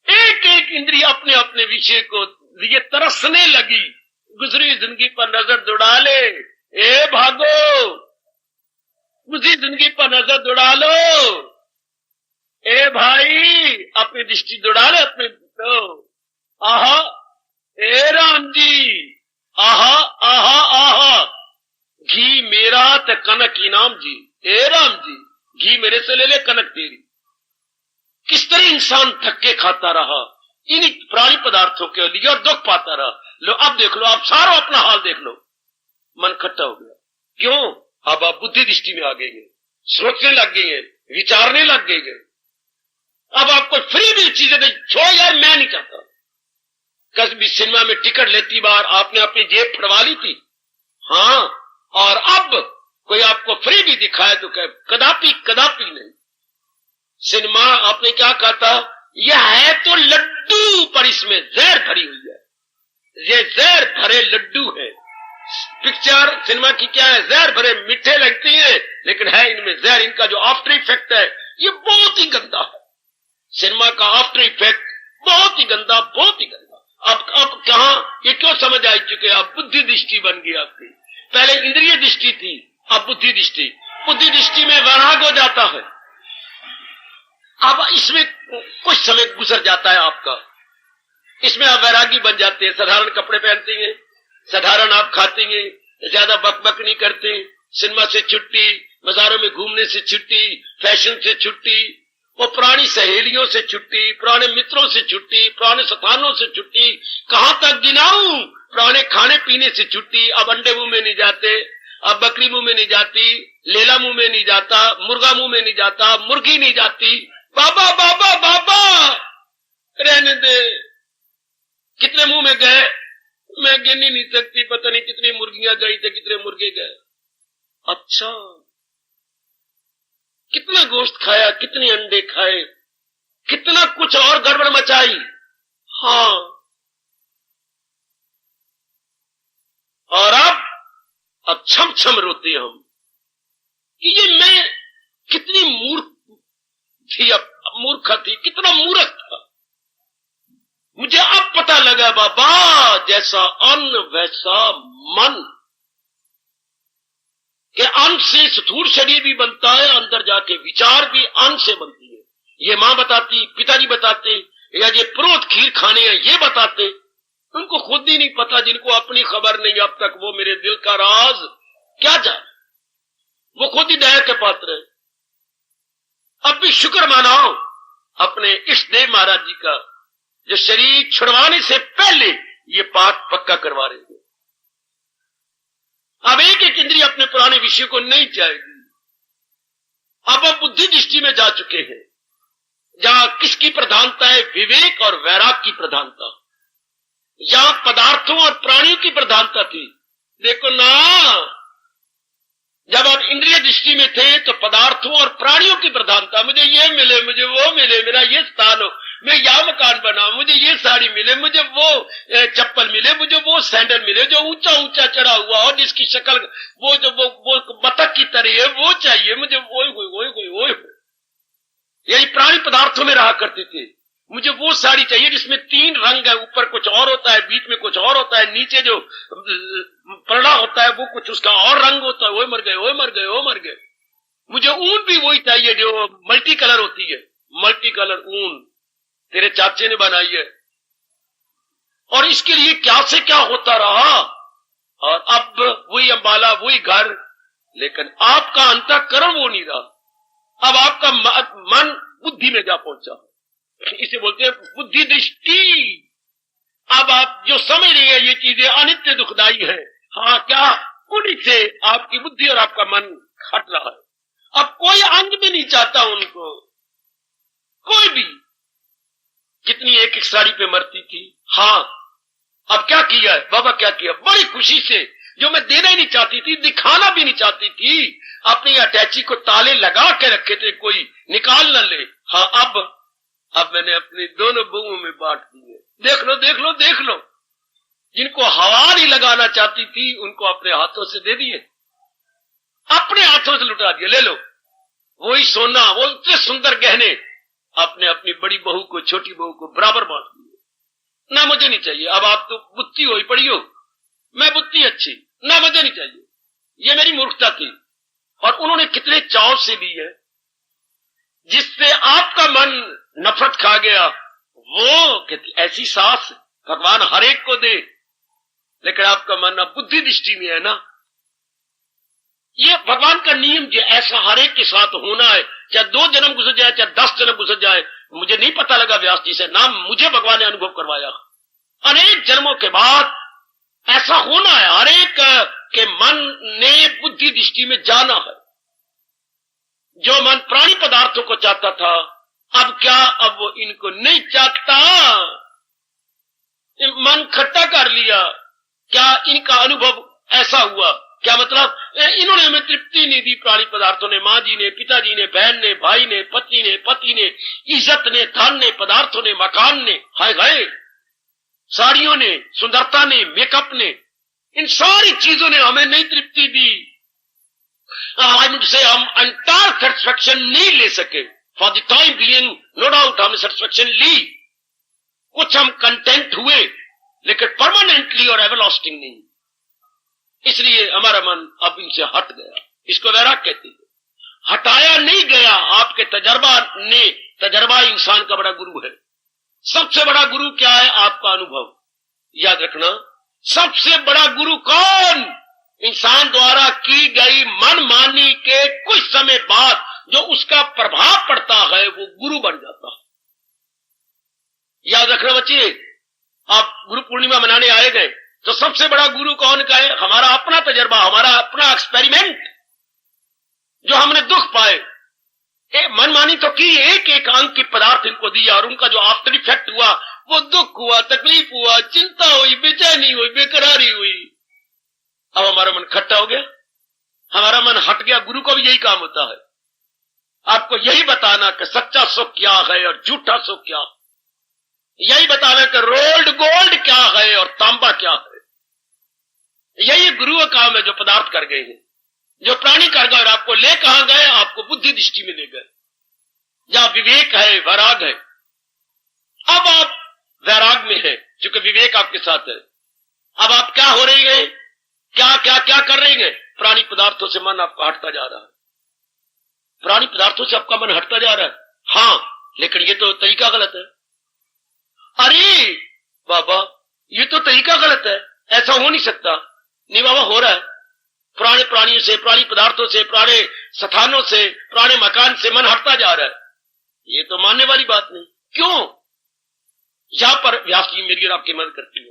S1: एक एक इंद्रिय अपने अपने विषय को लिए तरसने लगी। गुजरी जिंदगी पर नजर दौड़ा ले, ए भागो, गुजरी जिंदगी पर नजर दौड़ा लो, ए भाई अपनी दृष्टि दौड़ा ले अपने तो। आहा, ए राम जी, आहा आहा आहा, घी मेरा ते कनक इनाम जी। ए राम जी, घी मेरे से ले ले, कनक तेरी। किस तरह इंसान धक्के खाता रहा इन प्राणी पदार्थों के लिए और दुख पाता रहा। लो अब देख लो, आप सारा अपना हाल देख लो, मन खट्टा हो गया। क्यों? अब आप बुद्धि दृष्टि में आ गए, सोचने लग गए, विचारने लग गए। अब आपको फ्री भी चीजें नहीं, छोड़ यार मैं नहीं चाहता। कभी सिनेमा में टिकट लेती बार आपने अपनी जेब फड़वा ली थी, हाँ, और अब कोई आपको फ्री भी दिखाए तो कहे कदापि कदापि नहीं। सिनेमा आपने क्या कहा था, यह है तो लड्डू पर इसमें जहर भरी हुई है, ये जहर भरे लड्डू है। पिक्चर सिनेमा की क्या है, जहर भरे मीठे लगती है लेकिन है इनमें जहर। इनका जो आफ्टर इफेक्ट है ये बहुत ही गंदा है। सिनेमा का आफ्टर इफेक्ट बहुत ही गंदा, बहुत ही गंदा। अब कहां ये क्यों समझ आ चुके, अब बुद्धि दृष्टि बन गई आपकी। पहले इंद्रिय दृष्टि थी, अब बुद्धि दृष्टि। बुद्धि दृष्टि में वैराग हो जाता है। अब इसमें कुछ समय गुजर जाता है आपका, इसमें आप वैरागी बन जाते हैं। साधारण कपड़े पहनते हैं, साधारण आप खाते हैं, ज्यादा बकबक नहीं करते, सिनेमा से छुट्टी, बाजारों में घूमने से छुट्टी, फैशन से छुट्टी, वो पुरानी सहेलियों से छुट्टी, पुराने मित्रों से छुट्टी, पुराने स्थानों से छुट्टी, कहां तक गिनाऊं, पुराने खाने पीने से छुट्टी। अब अंडे मुंह में नहीं जाते, अब बकरी मुंह में नहीं जाती, लेला मुंह में नहीं जाता, मुर्गा मुंह में नहीं जाता, मुर्गी नहीं जाती। बाबा बाबा बाबा रहने दे। कितने मुंह में गए मैं गिन ही नहीं सकती, पता नहीं कितनी मुर्गियां गई थे, कितने मुर्गे गए। अच्छा, कितना गोश्त खाया, कितने अंडे खाए, कितना कुछ और गड़बड़ मचाई। हाँ, और अब छम छम रोते हम कि ये मैं कितनी मूर्ख थी, कितना मूर्ख था। मुझे अब पता लगा बाबा, जैसा अन्न वैसा मन, कि अन्न से स्थूल शरीर भी बनता है, अंदर जाके विचार भी अन्न से बनती है। ये मां बताती, पिताजी बताते, या ये पुरोहित खीर खाने हैं ये बताते। उनको खुद ही नहीं पता, जिनको अपनी खबर नहीं अब तक, वो मेरे दिल का राज क्या जाने, वो खुद ही दया के पात्र है। अब भी शुक्र मानाओ अपने इष्ट देव महाराज जी का, जो शरीर छुड़वाने से पहले ये पाठ पक्का करवा रहे हैं। अब एक एक इंद्रिय अपने पुराने विषय को नहीं जाएगी। अब हम बुद्धि दृष्टि में जा चुके हैं, जहां किसकी प्रधानता है, विवेक और वैराग की प्रधानता। जहां पदार्थों और प्राणियों की प्रधानता थी, देखो ना, जब आप इंद्रिय दृष्टि में थे तो पदार्थों और प्राणियों की प्रधानता। मुझे ये मिले, मुझे वो मिले, मेरा ये स्थान हो, मैं यह मकान बनाऊं, मुझे ये साड़ी मिले, मुझे वो चप्पल मिले, मुझे वो सैंडल मिले जो ऊंचा ऊंचा चढ़ा हुआ हो, जिसकी शक्ल वो जो वो बतख की तरह है, वो चाहिए मुझे। ओए यही प्राणी पदार्थों में रहा करते थे। मुझे वो साड़ी चाहिए जिसमें 3 रंग है, ऊपर कुछ और होता है, बीच में कुछ और होता है, नीचे जो परड़ा होता है वो कुछ उसका और रंग होता है। ओए मर गए, ओए मर गए, ओ मर गए। मुझे ऊन भी वही चाहिए जो मल्टी कलर होती है, मल्टी कलर ऊन तेरे चाचे ने बनाई है। और इसके लिए क्या से क्या होता रहा, और अब वही अंबाला, वही घर, लेकिन आपका अंतःकरण वो नहीं रहा। अब आपका मन बुद्धि में जा पहुंचा, इसे बोलते हैं बुद्धि दृष्टि। अब आप जो समझ रही है ये चीजें अनित्य दुखदाई है, हाँ क्या, उन्हीं से आपकी बुद्धि और आपका मन हट रहा है। अब कोई अंग भी नहीं चाहता उनको, कोई भी। कितनी एक एक साड़ी पे मरती थी। हाँ, अब क्या किया है बाबा, क्या किया, बड़ी खुशी से, जो मैं देना ही नहीं चाहती थी, दिखाना भी नहीं चाहती थी, अपनी अटैची को ताले लगा के रखे थे, कोई निकाल न ले। हाँ, अब मैंने अपनी दोनों बहुओं में बांट दी है। देख लो देख लो देख लो, जिनको हवा नहीं लगाना चाहती थी उनको अपने हाथों से दे दिए, अपने हाथों से लुटा दिए। ले लो वही सोना, वो इतने सुंदर गहने, आपने अपनी बड़ी बहू को, छोटी बहू को बराबर बांट दिए। ना मुझे नहीं चाहिए, अब आप तो बुद्धि हुई पड़ी हो, मैं बुद्धि अच्छी, ना मुझे नहीं चाहिए। ये मेरी मूर्खता थी। और उन्होंने कितने चाव से ली है, जिससे आपका मन नफरत खा गया। वो कहती ऐसी सास भगवान हर एक को दे, लेकिन आपका मन अब बुद्धि दृष्टि में है ना। ये भगवान का नियम जो ऐसा हर एक के साथ होना है, चाहे 2 जन्म गुजर जाए, चाहे 10 जन्म गुजर जाए। मुझे नहीं पता लगा व्यास जी से, ना मुझे भगवान ने अनुभव करवाया। अनेक जन्मों के बाद ऐसा होना है, हर एक के मन ने बुद्धि दृष्टि में जाना है। जो मन प्राणी पदार्थों को चाहता था, अब क्या, अब वो इनको नहीं चाहता। मन खट्टा कर लिया। क्या इनका अनुभव ऐसा हुआ, क्या मतलब, इन्होंने हमें तृप्ति नहीं दी। प्राणी पदार्थों ने, माँ जी ने, पिताजी ने, बहन ने, भाई ने, पत्नी ने, पति ने, इज्जत ने, धन ने, पदार्थों ने, मकान ने, हाय हाय, साड़ियों ने, सुंदरता ने, मेकअप ने, इन सारी चीजों ने हमें नहीं तृप्ति दी। से हम एंटायर सेटिस्फैक्शन नहीं ले सके। For the time being no doubt हमने सेटिस्फैक्शन ली, कुछ हम कंटेंट हुए, लेकिन परमानेंटली और एवरलास्टिंग नहीं। इसलिए हमारा मन अब इनसे हट गया। इसको वैराग कहते हैं। हटाया नहीं गया, आपके तजर्बा इंसान का बड़ा गुरु है। सबसे बड़ा गुरु क्या है, आपका अनुभव। याद रखना, सबसे बड़ा गुरु कौन, इंसान द्वारा की गई मनमानी के कुछ समय बाद जो उसका प्रभाव पड़ता है वो गुरु बन जाता है। याद रखना बच्चे, आप गुरु पूर्णिमा मनाने आए गए तो सबसे बड़ा गुरु कौन का है? हमारा अपना तजर्बा, हमारा अपना एक्सपेरिमेंट, जो हमने दुख पाए, मनमानी तो की, एक एक अंक की पदार्थ इनको दिया और उनका जो आफ्टर इफेक्ट हुआ वो दुख हुआ, तकलीफ हुआ, चिंता हुई, बेचैनी हुई, बेकरारी हुई। अब हमारा मन खट्टा हो गया, हमारा मन हट गया। गुरु को भी यही काम होता है, आपको यही बताना कि सच्चा सुख क्या है और झूठा सुख क्या है, यही बताना कि रोल्ड गोल्ड क्या है और तांबा क्या है। यही गुरु का काम है, जो पदार्थ कर गए हैं, जो प्राणी कर गए और आपको ले कहां गए? आपको बुद्धि दृष्टि में ले गए, जहां विवेक है, वैराग है। अब आप वैराग में है, क्योंकि विवेक आपके साथ है। अब आप क्या हो रही है, क्या क्या क्या कर रही है? प्राणी पदार्थों से मन आपका हटता जा रहा है, प्राणी पदार्थों से आपका मन हटता जा रहा है। हाँ, लेकिन ये तो तरीका गलत है। अरे बाबा, ये तो तरीका गलत है, ऐसा हो नहीं सकता। नहीं बाबा, हो रहा है। पुराने प्राणियों से, प्राणी पदार्थों से, पुराने स्थानों से, पुराने मकान से मन हटता जा रहा है। ये तो मानने वाली बात नहीं। क्यों? यहां पर व्यास जी मेरी और आपकी मदद करती है।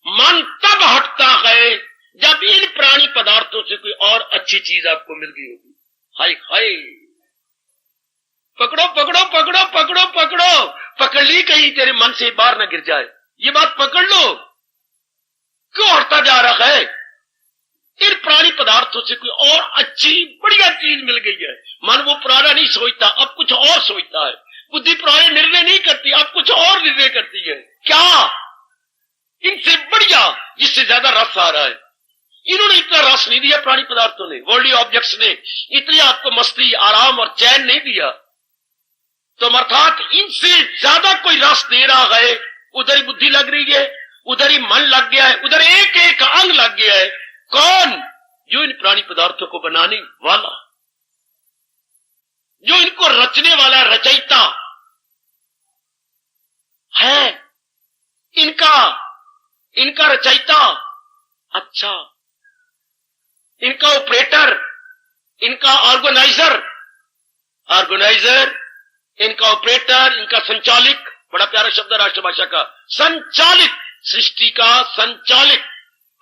S1: मन तब हटता है जब इन प्राणी पदार्थों से कोई और अच्छी चीज आपको मिल गई होगी। हाय हाय, पकड़ो पकड़ो पकड़ो पकड़ो पकड़ो, पकड़ ली, कहीं तेरे मन से बाहर ना गिर जाए। ये बात पकड़ लो। क्यों हटता जा रहा है? इन प्राणी पदार्थों से कोई और अच्छी बढ़िया चीज मिल गई है। मन वो पुराना नहीं सोचता, अब कुछ और सोचता है। बुद्धि पुराने निर्णय नहीं करती, अब कुछ और निर्णय करती है। क्या? इनसे बढ़िया, जिससे ज्यादा रस आ रहा है। इन्होंने इतना रस नहीं दिया, प्राणी पदार्थों ने, वर्ल्डली ऑब्जेक्ट्स ने इतनी आपको मस्ती, आराम और चैन नहीं दिया। तो अर्थात इनसे ज्यादा कोई रस दे रहा है, उधर ही बुद्धि लग रही है, उधर ही मन लग गया है, उधर एक एक अंग लग गया है। कौन? जो इन प्राणी पदार्थों को बनाने वाला, जो इनको रचने वाला रचयिता है, इनका रचयिता। अच्छा, इनका ऑपरेटर, इनका ऑर्गेनाइजर, इनका ऑपरेटर, इनका संचालिक। बड़ा प्यारा शब्द है राष्ट्रभाषा का, संचालिक, सृष्टि का संचालिक।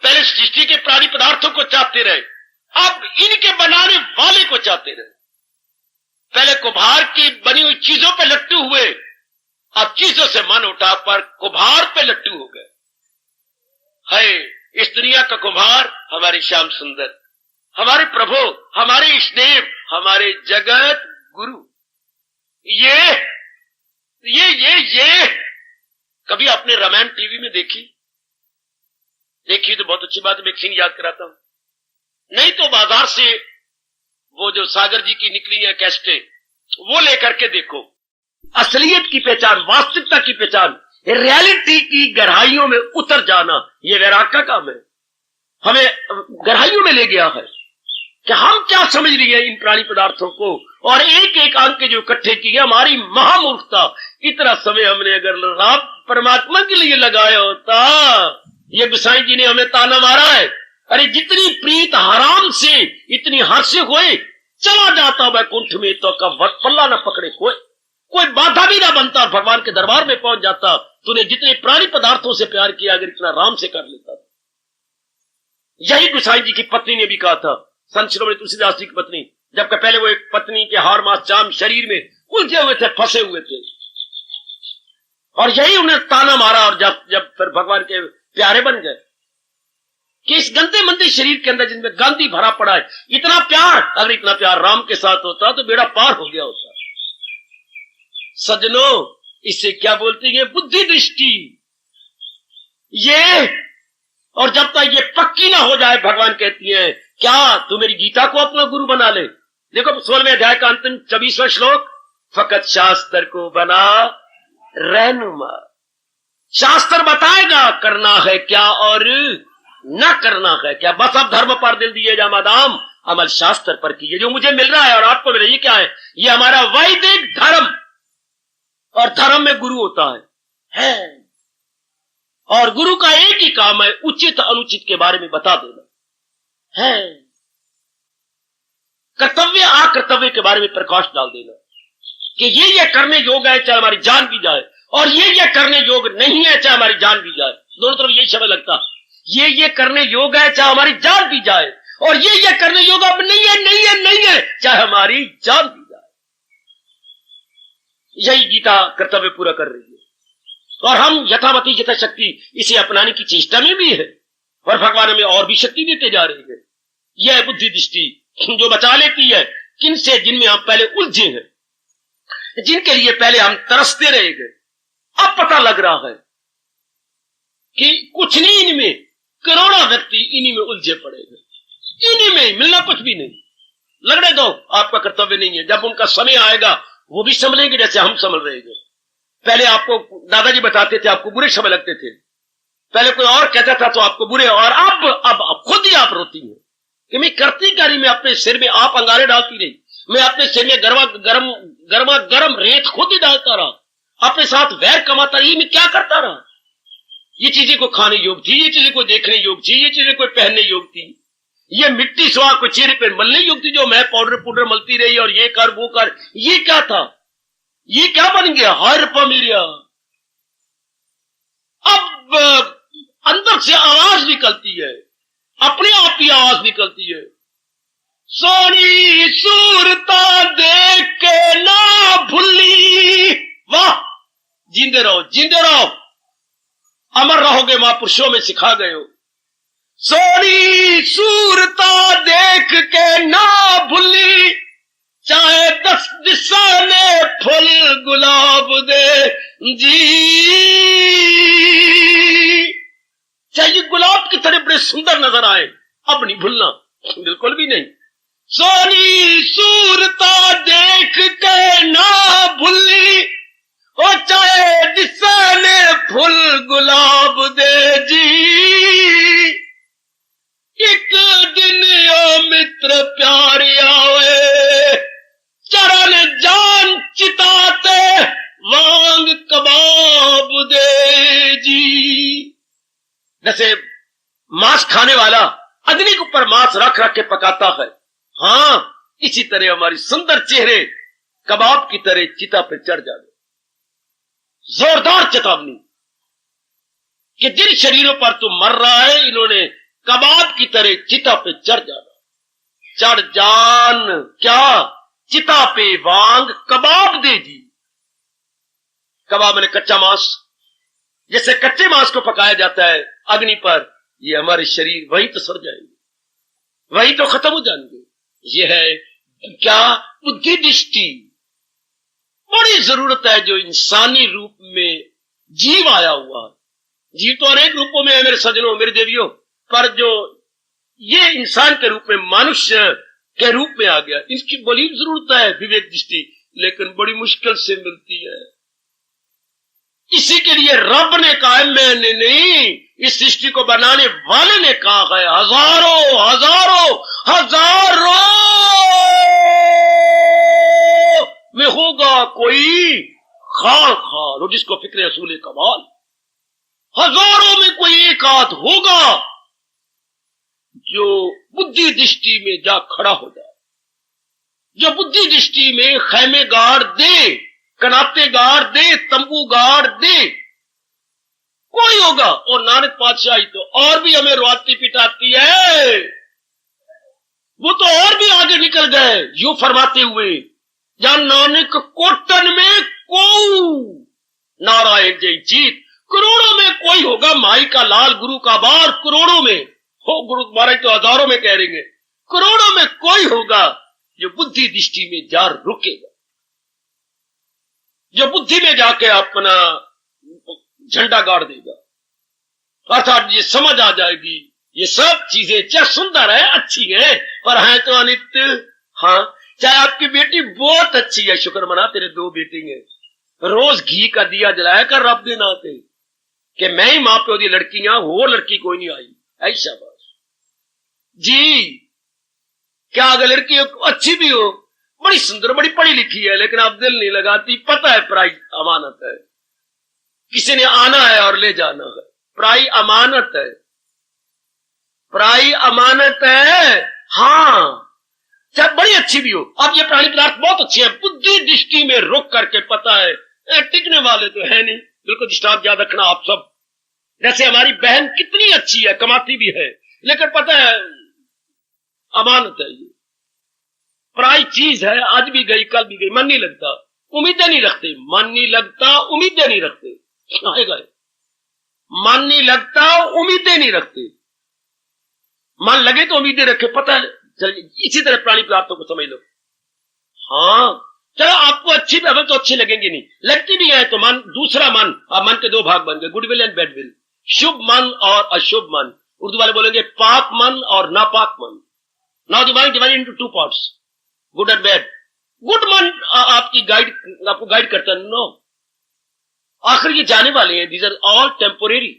S1: पहले सृष्टि के प्राणी पदार्थों को चाहते रहे, अब इनके बनाने वाले को चाहते रहे। पहले कुम्हार की बनी हुई चीजों पे लट्टू हुए, अब चीजों से मन उठा पर कुम्हार पे लट्टू हो गए। है इस दुनिया का कुम्हार हमारे श्याम सुंदर, हमारे प्रभु, हमारे इष्टदेव, हमारे जगत गुरु। ये कभी आपने रामायण टीवी में देखी तो बहुत अच्छी बात है, मैं एक सीन याद कराता हूं। नहीं तो बाजार से वो जो सागर जी की निकली है कैस्टे, वो लेकर के देखो। असलियत की पहचान, वास्तविकता की पहचान, रियलिटी की गहराइयों में उतर जाना, ये वैराग का काम है। हमें गहराइयों में ले गया है कि हम क्या समझ रही है इन प्राणी पदार्थों को, और एक एक अंक के जो इकट्ठे किए, हमारी महामूर्खता। इतना समय हमने अगर राम परमात्मा के लिए लगाया होता। ये गोसाई जी ने हमें ताना मारा है, अरे जितनी प्रीत हराम से इतनी हर्ष हुए, चला जाता वैकुंठ में तो कब पल्ला न पकड़े कोई बाधा भी ना बनता और भगवान के दरबार में पहुंच जाता। तूने जितने प्राणी पदार्थों से प्यार किया, अगर इतना राम से कर लेता। यही गोसाई जी की पत्नी ने भी कहा था, संत शिरोमणि तुलसीदास जी की पत्नी, जबकि पहले वो एक पत्नी के हार मास चाम शरीर में उलझे हुए थे, फंसे हुए थे, और यही उन्हें ताना मारा। और जब फिर भगवान के प्यारे बन गए कि इस गंदे मंदे शरीर के अंदर जिनमें गांधी भरा पड़ा है, इतना प्यार, अगर इतना प्यार राम के साथ होता तो बेड़ा पार हो गया होता। सज्जनों, इससे क्या बोलती है? बुद्धि दृष्टि। ये, और जब तक ये पक्की ना हो जाए, भगवान कहती है क्या तू मेरी गीता को अपना गुरु बना ले। देखो 16वें अध्याय का अंतिम 24वां श्लोक, फकत शास्त्र को बना रहनुमा। शास्त्र बताएगा करना है क्या और न करना है क्या। बस अब धर्म पर दिल दिए जा मादाम, अमल शास्त्र पर कीजिए। जो मुझे मिल रहा है और आपको मिल रहा है, ये क्या है? ये हमारा वैदिक धर्म, और धर्म में गुरु होता है। और गुरु का एक ही काम है, उचित अनुचित के बारे में बता देना है। कर्तव्य अकर्तव्य के बारे में प्रकाश डाल देना कि ये करने योग्य है चाहे हमारी जान भी जाए, और ये करने योग्य नहीं है चाहे हमारी जान भी जाए। दोनों तरफ यही शब्द लगता, ये करने योग्य है चाहे हमारी जान भी जाए, और ये करने योग्य नहीं है चाहे हमारी जान भी जाए। यही गीता कर्तव्य पूरा कर रही है, और हम यथामति यथाशक्ति इसे अपनाने की चेष्टा में भी है, और भगवान हमें और भी शक्ति देते जा रहे हैं। यह बुद्धि दृष्टि जो बचा लेती है किनसे, जिनमें हम पहले उलझे हैं, जिनके लिए पहले हम तरसते रहेंगे। अब पता लग रहा है कि कुछ नहीं, इनमें करोड़ों व्यक्ति इन्हीं में उलझे पड़े हैं, इन्हीं में मिलना कुछ भी नहीं। लगने दो, आपका कर्तव्य नहीं है। जब उनका समय आएगा वो भी संभलेंगे जैसे हम संभल रहे हैं। पहले आपको दादाजी बताते थे, आपको बुरे समय लगते थे, पहले कोई और कहता था तो आपको बुरे, और अब खुद ही आप रोती हैं कि मैं करती क्या रही, मैं अपने सिर में आप अंगारे डालती रही, मैं अपने सिर में गरमा रेत खुद ही डालता रहा, अपने साथ वैर कमाता रही, मैं क्या करता रहा। ये चीजें को खाने योग्य थी, ये चीजें को देखने योग्य थी, ये चीजें को पहनने योग्य थी, ये मिट्टी सुहा को चेहरे पर मलने योग्य थी जो मैं पाउडर मलती रही, और ये कर वो कर, ये क्या था, ये क्या बन गया। हाय रब्बा मेरिया। अब अंदर से आवाज निकलती है, अपने आप ही आवाज निकलती है, सोनी सूरता देख के ना भूली। वाह, जिंदे रहो, जिंदे रहो, अमर रहोगे, महापुरुषों में सिखा गए हो। सोनी सूरता देख के ना भूली, चाहे 10 दिशा ने फूल गुलाब दे जी, चाहे गुलाब की तरह बड़े सुंदर नजर आए, अब नहीं भूलना, बिल्कुल भी नहीं। सोनी सूरता देख के ना भूली, ओ चाहे दिशा ने फूल गुलाब दे जी, एक दिन ओ मित्र प्यारे आवे, चरण जान चिताते वांग कबाब दे जी। जैसे मांस खाने वाला अग्नि के ऊपर मांस रख के पकाता है, हाँ इसी तरह हमारी सुंदर चेहरे कबाब की तरह चिता पर चढ़ जाए। जोरदार चेतावनी कि जिन शरीरों पर तू मर रहा है, इन्होंने कबाब की तरह चिता पे चढ़ जाना। चढ़ जान क्या, चिता पे वांग कबाब दे दी। कबाब मैंने कच्चा मांस, जैसे कच्चे मांस को पकाया जाता है अग्नि पर, ये हमारे शरीर वही तो सड़ जाएंगे, वही तो खत्म हो जाएंगे। ये है क्या, बुद्धि दृष्टि। बड़ी जरूरत है जो इंसानी रूप में जीव आया हुआ है। जीव तो अनेक रूपों में है मेरे सज्जनों, मेरे देवियों, पर जो ये इंसान के रूप में, मनुष्य के रूप में आ गया, इसकी बड़ी जरूरत है विवेक दृष्टि, लेकिन बड़ी मुश्किल से मिलती है। इसी के लिए रब ने कहा है, मैंने नहीं, इस सृष्टि को बनाने वाले ने कहा है, हजारों हजारों हजारों में होगा कोई खार, और जिसको फिक्र रसूल कमाल, हजारों में कोई एक आध होगा जो बुद्धि दृष्टि में जा खड़ा हो जाए, जो बुद्धि दृष्टि में खैमे गाड़ दे, कनाते गाड़ दे, तंबू गाड़ दे, कोई होगा। और नानक पातशाही तो और भी हमें रुआती पिटाती है, वो तो और भी आगे निकल गए यूं फरमाते हुए, जहां नानक कोटन में को नारायण जय जीत, करोड़ों में कोई होगा माई का लाल गुरु का बार, करोड़ों में हो, गुरु महाराज तो हजारों में कह रहे हैं, करोड़ों में कोई होगा जो बुद्धि दृष्टि में जा रुकेगा, जो बुद्धि में जाके अपना झंडा गाड़ देगा। अर्थात ये समझ आ जाएगी ये सब चीजें चाहे सुंदर है, अच्छी है, पर है तो अनित्य। हाँ, चाहे आपकी बेटी बहुत अच्छी है, शुक्र मना तेरे 2 बेटी हैं, रोज घी का दिया जलाया कर रब दे नाते कि मैं ही मां प्यो दी लड़कियां, हो लड़की कोई नहीं आई, ऐसा बात जी। क्या अगर लड़की अच्छी भी हो, बड़ी सुंदर, बड़ी पढ़ी लिखी है, लेकिन आप दिल नहीं लगाती, पता है पराई अमानत है, किसी ने आना है और ले जाना है, पराई अमानत है, पराई अमानत है। हाँ, चाहे बड़ी अच्छी भी हो। अब ये प्राणी पदार्थ बहुत अच्छे हैं, बुद्धि दृष्टि में रुक करके पता है टिकने वाले तो है नहीं, बिल्कुल दृष्टांत याद रखना आप सब। जैसे हमारी बहन कितनी अच्छी है, कमाती भी है, लेकिन पता है अमानत है, ये पराई चीज है, आज भी गई कल भी गई, मन नहीं लगता, उम्मीदें नहीं रखते, मन नहीं लगता उम्मीदें नहीं रखते, आएगा मन नहीं लगता उम्मीदें नहीं रखते, मन लगे तो उम्मीदें रखे, पता है। चलिए इसी तरह प्राणी पदार्थों को समझ लो। हाँ चलो आपको अच्छी भी तो अच्छी लगेंगी नहीं, लगती भी है तो मन, दूसरा मन, अब मन के दो भाग बन गए, गुडविल एंड बैडविल, शुभ मन और अशुभ मन। उर्दू वाले बोलेंगे पाक मन और नापाक मन। Now the mind divided into two parts, good and bad. Good मन आपको गाइड करता है, नो, आखिर ये जाने वाले हैं, दीज आर ऑल टेम्पोरेरी,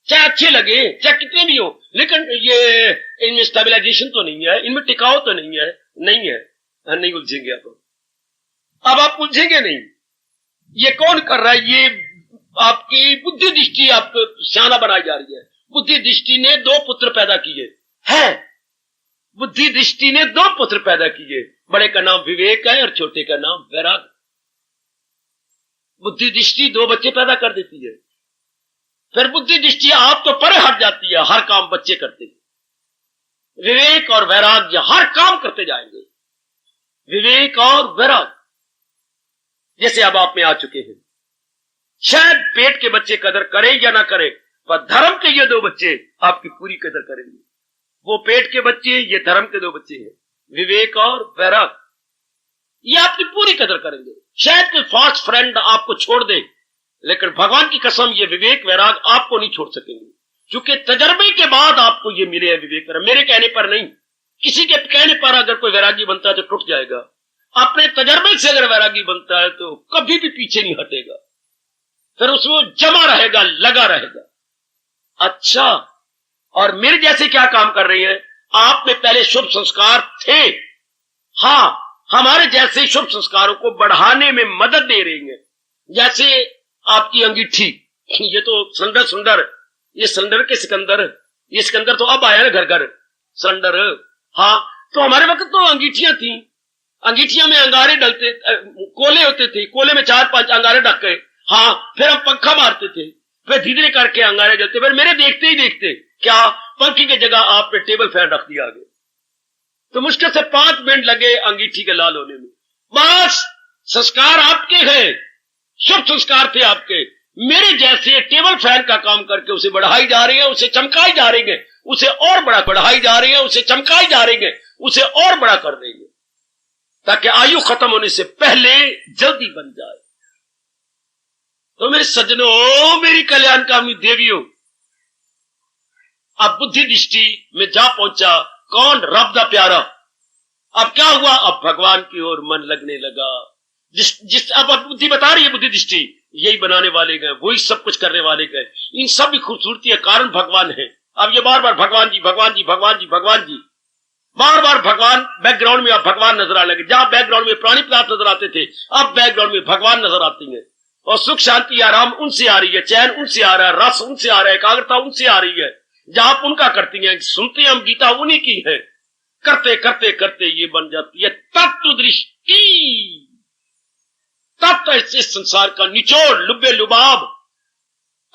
S1: चाहे अच्छे लगे चाहे कितने भी हो, लेकिन ये इनमें स्टेबलाइजेशन तो नहीं है, इनमें टिकाव तो नहीं है, नहीं उलझेंगे आप। अब आप उलझेंगे नहीं, ये कौन कर रहा है, ये आपकी बुद्धि दृष्टि आपको सियाना बनाई जा रही है। बुद्धि दृष्टि ने दो पुत्र पैदा किए हैं, बुद्धि दृष्टि ने दो पुत्र पैदा किए, बड़े का नाम विवेक है और छोटे का नाम वैराग। बुद्धि दृष्टि दो बच्चे पैदा कर देती है, फिर बुद्धि दृष्टि आप तो परे हट जाती है, हर काम बच्चे करते हैं। विवेक और वैराग्य हर काम करते जाएंगे, विवेक और वैराग्य। जैसे अब आप में आ चुके हैं, शायद पेट के बच्चे कदर करें या ना करें, पर धर्म के ये दो बच्चे आपकी पूरी कदर करेंगे। वो पेट के बच्चे, ये धर्म के दो बच्चे हैं, विवेक और वैराग, ये आपकी पूरी कदर करेंगे। शायद कोई फास्ट फ्रेंड आपको छोड़ दे, लेकिन भगवान की कसम ये विवेक वैराग आपको नहीं छोड़ सकेंगे, क्योंकि तजर्बे के बाद आपको ये मिले है विवेक वैराग। मेरे कहने पर नहीं, किसी के कहने पर अगर कोई वैरागी बनता है तो टूट जाएगा, अपने तजर्बे से अगर वैरागी बनता है तो कभी भी पीछे नहीं हटेगा, फिर उसमें जमा रहेगा, लगा रहेगा। अच्छा, और मेरे जैसे क्या काम कर रही है, आप में पहले शुभ संस्कार थे, हाँ, हमारे जैसे शुभ संस्कारों को बढ़ाने में मदद दे रही है। जैसे आपकी अंगीठी, ये तो सिलेंडर, ये सिलेंडर के सिकंदर, ये सिकंदर तो अब आया ना घर घर सिलेंडर, हाँ, तो हमारे वक्त तो अंगीठियां थी, अंगीठियां में अंगारे डलते, कोले होते थे, कोले में 4-5 अंगारे ढक गए, हाँ, फिर हम पंखा मारते थे, फिर धीरे करके अंगारे जलते, फिर मेरे देखते ही देखते क्या पंखे की जगह आपने टेबल फैन रख दिया आगे, तो मुश्किल से 5 मिनट लगे अंगीठी के लाल होने में। बस संस्कार आपके हैं, शुभ संस्कार थे आपके, मेरे जैसे टेबल फैन का काम करके उसे बढ़ाई जा रही है, उसे चमकाई जा रही है, उसे और बड़ा बढ़ाई जा रही है, उसे चमकाई जा रही है, उसे और बड़ा कर देंगे, ताकि आयु खत्म होने से पहले जल्दी बन जाए। तो मेरे सज्जनों, मेरी कल्याणकामी देवियों, अब बुद्धि दृष्टि में जा पहुंचा कौन? रब दा प्यारा। अब क्या हुआ? अब भगवान की ओर मन लगने लगा। जिस अब बुद्धि बता रही है, बुद्धि दृष्टि यही बनाने वाले गए, वही सब कुछ करने वाले गए, इन सब की खूबसूरती का कारण भगवान है। अब ये बार बार भगवान जी भगवान जी भगवान जी भगवान जी, बार बार भगवान, बैकग्राउंड में अब भगवान नजर आने लगे। जहां बैकग्राउंड में प्राणी पदार्थ नजर आते थे, अब बैकग्राउंड में भगवान नजर आती है, और सुख शांति आराम उनसे आ रही है, चैन उनसे आ रहा है, रस उनसे आ रहा है, एकाग्रता उनसे आ रही है। जहां आप उनका करती हैं, सुनते हम गीता उन्हीं की है, करते करते करते ये बन जाती है तत्व दृष्टि। तत्व इस संसार का निचोड़, लुबे लुबाब,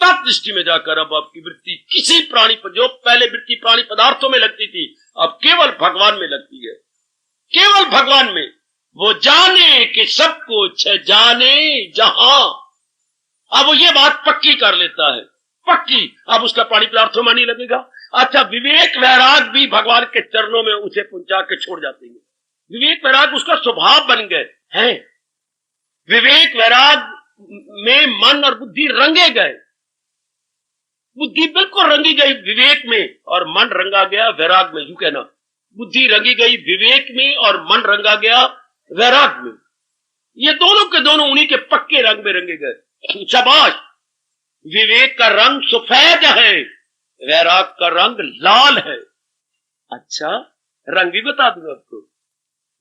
S1: तत्व दृष्टि में जाकर अब आपकी वृत्ति किसी प्राणी पर, जो पहले वृत्ति प्राणी पदार्थों में लगती थी, अब केवल भगवान में लगती है, केवल भगवान में। वो जाने कि सब कुछ है, जाने जहां, अब वो ये बात पक्की कर लेता है, पक्की। अब उसका प्राणी पदार्थों में नहीं लगेगा। अच्छा, विवेक वैराग भी भगवान के चरणों में उसे पहुंचा के छोड़ जाते हैं। विवेक वैराग उसका स्वभाव बन गए हैं। विवेक वैराग में मन और बुद्धि रंगे गए, बुद्धि बिल्कुल रंगी गई विवेक में, और मन रंगा गया वैराग में। यूं कहना, बुद्धि रंगी गई विवेक में और मन रंगा गया वैराग में। ये दोनों के दोनों उन्हीं के पक्के रंग में रंगे गए। शाबाश। विवेक का रंग सफेद है, वैराग का रंग लाल है। अच्छा, रंग भी बता दूं आपको।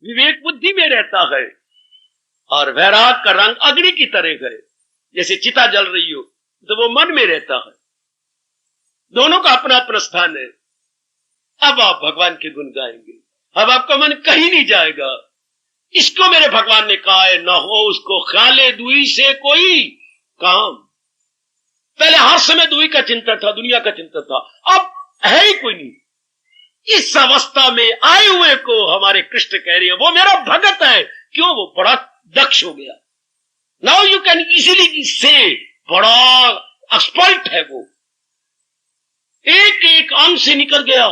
S1: विवेक बुद्धि में रहता है और वैराग का रंग अग्नि की तरह है, जैसे चिता जल रही हो तो वो मन में रहता है। दोनों का अपना अपना स्थान है। अब आप भगवान के गुण गाएंगे, अब आपका मन कहीं नहीं जाएगा। इसको मेरे भगवान ने कहा है, न हो उसको ख्याले दुई से कोई काम। पहले हर समय दुई का चिंतन था, दुनिया का चिंतन था, अब है ही कोई नहीं। इस अवस्था में आए हुए को हमारे कृष्ण कह रहे हैं वो मेरा भगत है। क्यों? वो बड़ा दक्ष हो गया। नाउ यू कैन इजीली से बड़ा एक्सपर्ट है वो, एक एक अंग से निकल गया।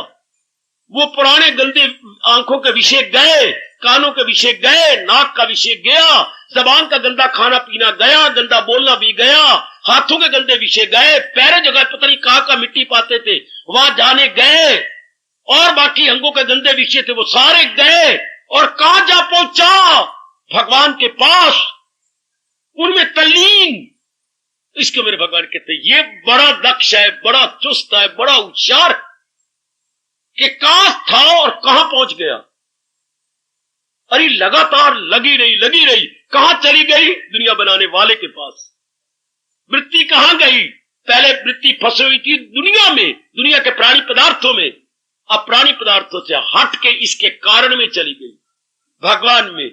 S1: वो पुराने गंदे आंखों के विषय गए, कानों के विषय गए, नाक का विषय गया, जबान का गंदा खाना पीना गया, गंदा बोलना भी गया, हाथों के गंदे विषय गए, पैरों जगह पता नहीं कहां का मिट्टी पाते थे वहां जाने गए, और बाकी अंगों के गंदे विषय थे वो सारे गए। और कहां जा पहुंचा? भगवान के पास, उनमें तल्लीन। इसको मेरे भगवान कहते ये बड़ा दक्ष है, बड़ा चुस्त है, बड़ा होशियार कि कहां था और कहां पहुंच गया। अरे लगातार लगी रही, कहां चली गई? दुनिया बनाने वाले के पास। वृत्ति कहां गई? पहले वृत्ति फंसी हुई थी दुनिया में, दुनिया के प्राणी पदार्थों में, अब प्राणी पदार्थों से हट के इसके कारण में चली गई, भगवान में।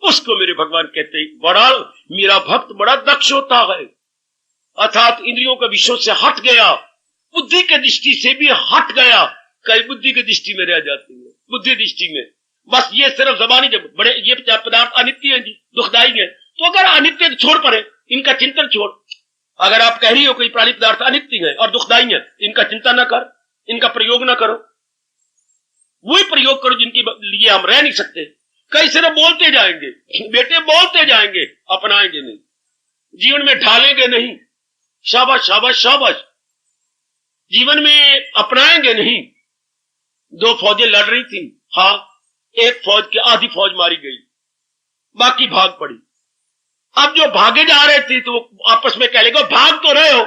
S1: उसको मेरे भगवान कहते हैं बड़ा मेरा भक्त बड़ा दक्ष होता है, अर्थात इंद्रियों के विषयों से हट गया, बुद्धि के दृष्टि से भी हट गया। कई बुद्धि की दृष्टि में रह जाती है, बुद्धि दृष्टि में बस ये सिर्फ जबानी, जब बड़े ये पदार्थ अनित्य है जी, दुखदायी है, तो अगर अनित्य छोड़ पड़े, इनका चिंतन छोड़। अगर आप कह रही हो कोई प्राणी पदार्थ अनित्य है और दुखदायी है, इनका चिंता ना कर, इनका प्रयोग ना करो, वही प्रयोग करो जिनके लिए हम रह नहीं सकते। कई सिर्फ बोलते जाएंगे, बेटे बोलते जाएंगे, अपनाएंगे नहीं, जीवन में ढालेंगे नहीं, शाबाश शाबाश शाबाश, जीवन में अपनाएंगे नहीं। दो फौजें लड़ रही थी, हाँ, एक फौज की आधी फौज मारी गई, बाकी भाग पड़ी। अब जो भागे जा रहे थे तो वो आपस में कह लेंगे भाग तो रहे हो,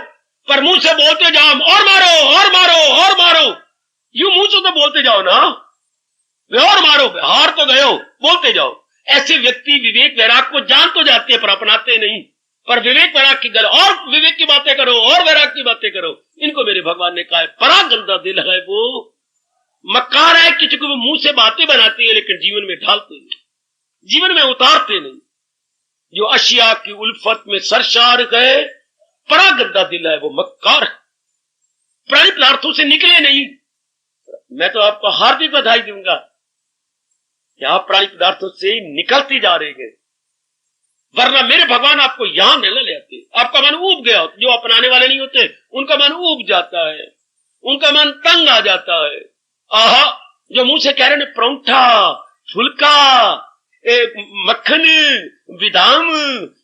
S1: पर मुंह से बोलते जाओ और मारो और मारो और मारो, यूं मुंह से तो बोलते जाओ ना, वे और मारो, हार तो गए हो, बोलते जाओ। ऐसे व्यक्ति विवेक वैराग को जान तो जाते हैं पर अपनाते नहीं, पर विवेक वैराग की गल और विवेक की बातें करो और वैराग की बातें करो। इनको मेरे भगवान ने कहा है बड़ा गंदा दिल है वो, मक्कार है कि चूंकि वो मुंह से बातें बनाते हैं लेकिन जीवन में ढालते नहीं, जीवन में उतारते नहीं। जो अशिया की उल्फत में सरशार गए, बड़ा गंदा दिल है वो, मक्कार है, प्राणी पदार्थों से निकले नहीं। मैं तो आपको हार्दिक बधाई दूंगा कि आप प्राणी पदार्थों से निकलते जा रहे हैं, वरना मेरे भगवान आपको यहां न ले आते। आपका मन ऊब गया, जो अपनाने वाले नहीं होते उनका मन ऊब जाता है, उनका मन तंग आ जाता है। आहा, जो मुंह से कह रहे हैं परौंठा, फुलका, मक्खन, विदाम,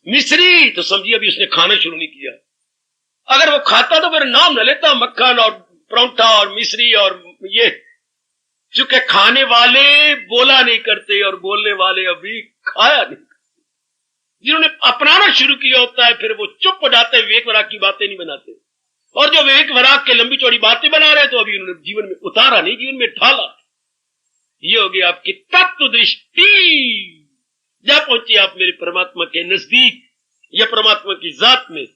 S1: मिश्री, तो समझिए अभी उसने खाना शुरू नहीं किया। अगर वो खाता तो फिर नाम न लेता, मक्खन और परौंठा और मिश्री और ये, चूंकि खाने वाले बोला नहीं करते और बोलने वाले अभी खाया नहीं। जिन्होंने अपनाना शुरू किया होता है फिर वो चुप हो जाते हैं, विवेक वैराग की बातें नहीं बनाते। और जो विवेक वैराग के लंबी चौड़ी बातें बना रहे तो अभी उन्होंने जीवन में उतारा नहीं, जीवन में ढाला। ये होगी आपकी तत्व दृष्टि। जब पहुंचे आप मेरे परमात्मा के नजदीक या परमात्मा की जात में,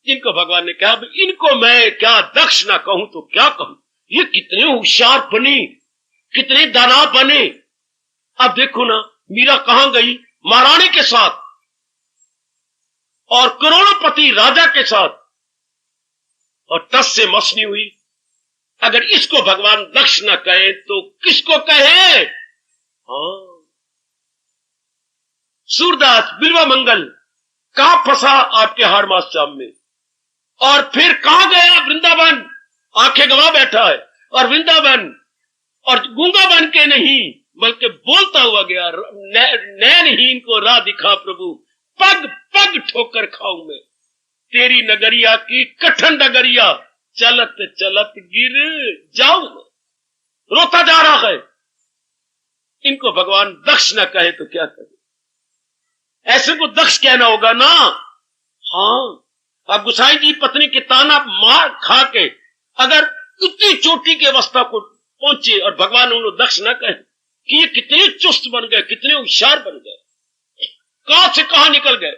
S1: जिनको भगवान ने कहा इनको मैं क्या दक्ष ना कहूं तो क्या कहूं, ये कितने होशियार बने, कितने दाना बने। अब देखो ना, मीरा कहां गई? महारानी के साथ और करोड़पति राजा के साथ, और तस से मसनी हुई। अगर इसको भगवान दक्ष न कहे तो किसको कहे? हाँ, सूरदास बिल्वा मंगल कहां फंसा आपके हार मास शाम में, और फिर कहां गया? वृंदावन, आंखें गवा बैठा है, और वृंदावन और गूंगा बन के नहीं बल्कि बोलता हुआ गया, नैनहीन को राह दिखा प्रभु, पग पग ठोकर खाऊं मैं, तेरी नगरिया की कठिन नगरिया, चलत चलत गिर जाऊं। रोता जा रहा है। इनको भगवान दक्ष न कहे तो क्या करे? ऐसे को दक्ष कहना होगा ना। हाँ, अब गुसाई जी पत्नी के ताना मार खा के अगर इतनी चोटी की अवस्था को पहुंचे और भगवान उनको दक्ष न कहे कि ये कितने चुस्त बन गए, कितने होशियार बन गए, कहां से कहां निकल गए,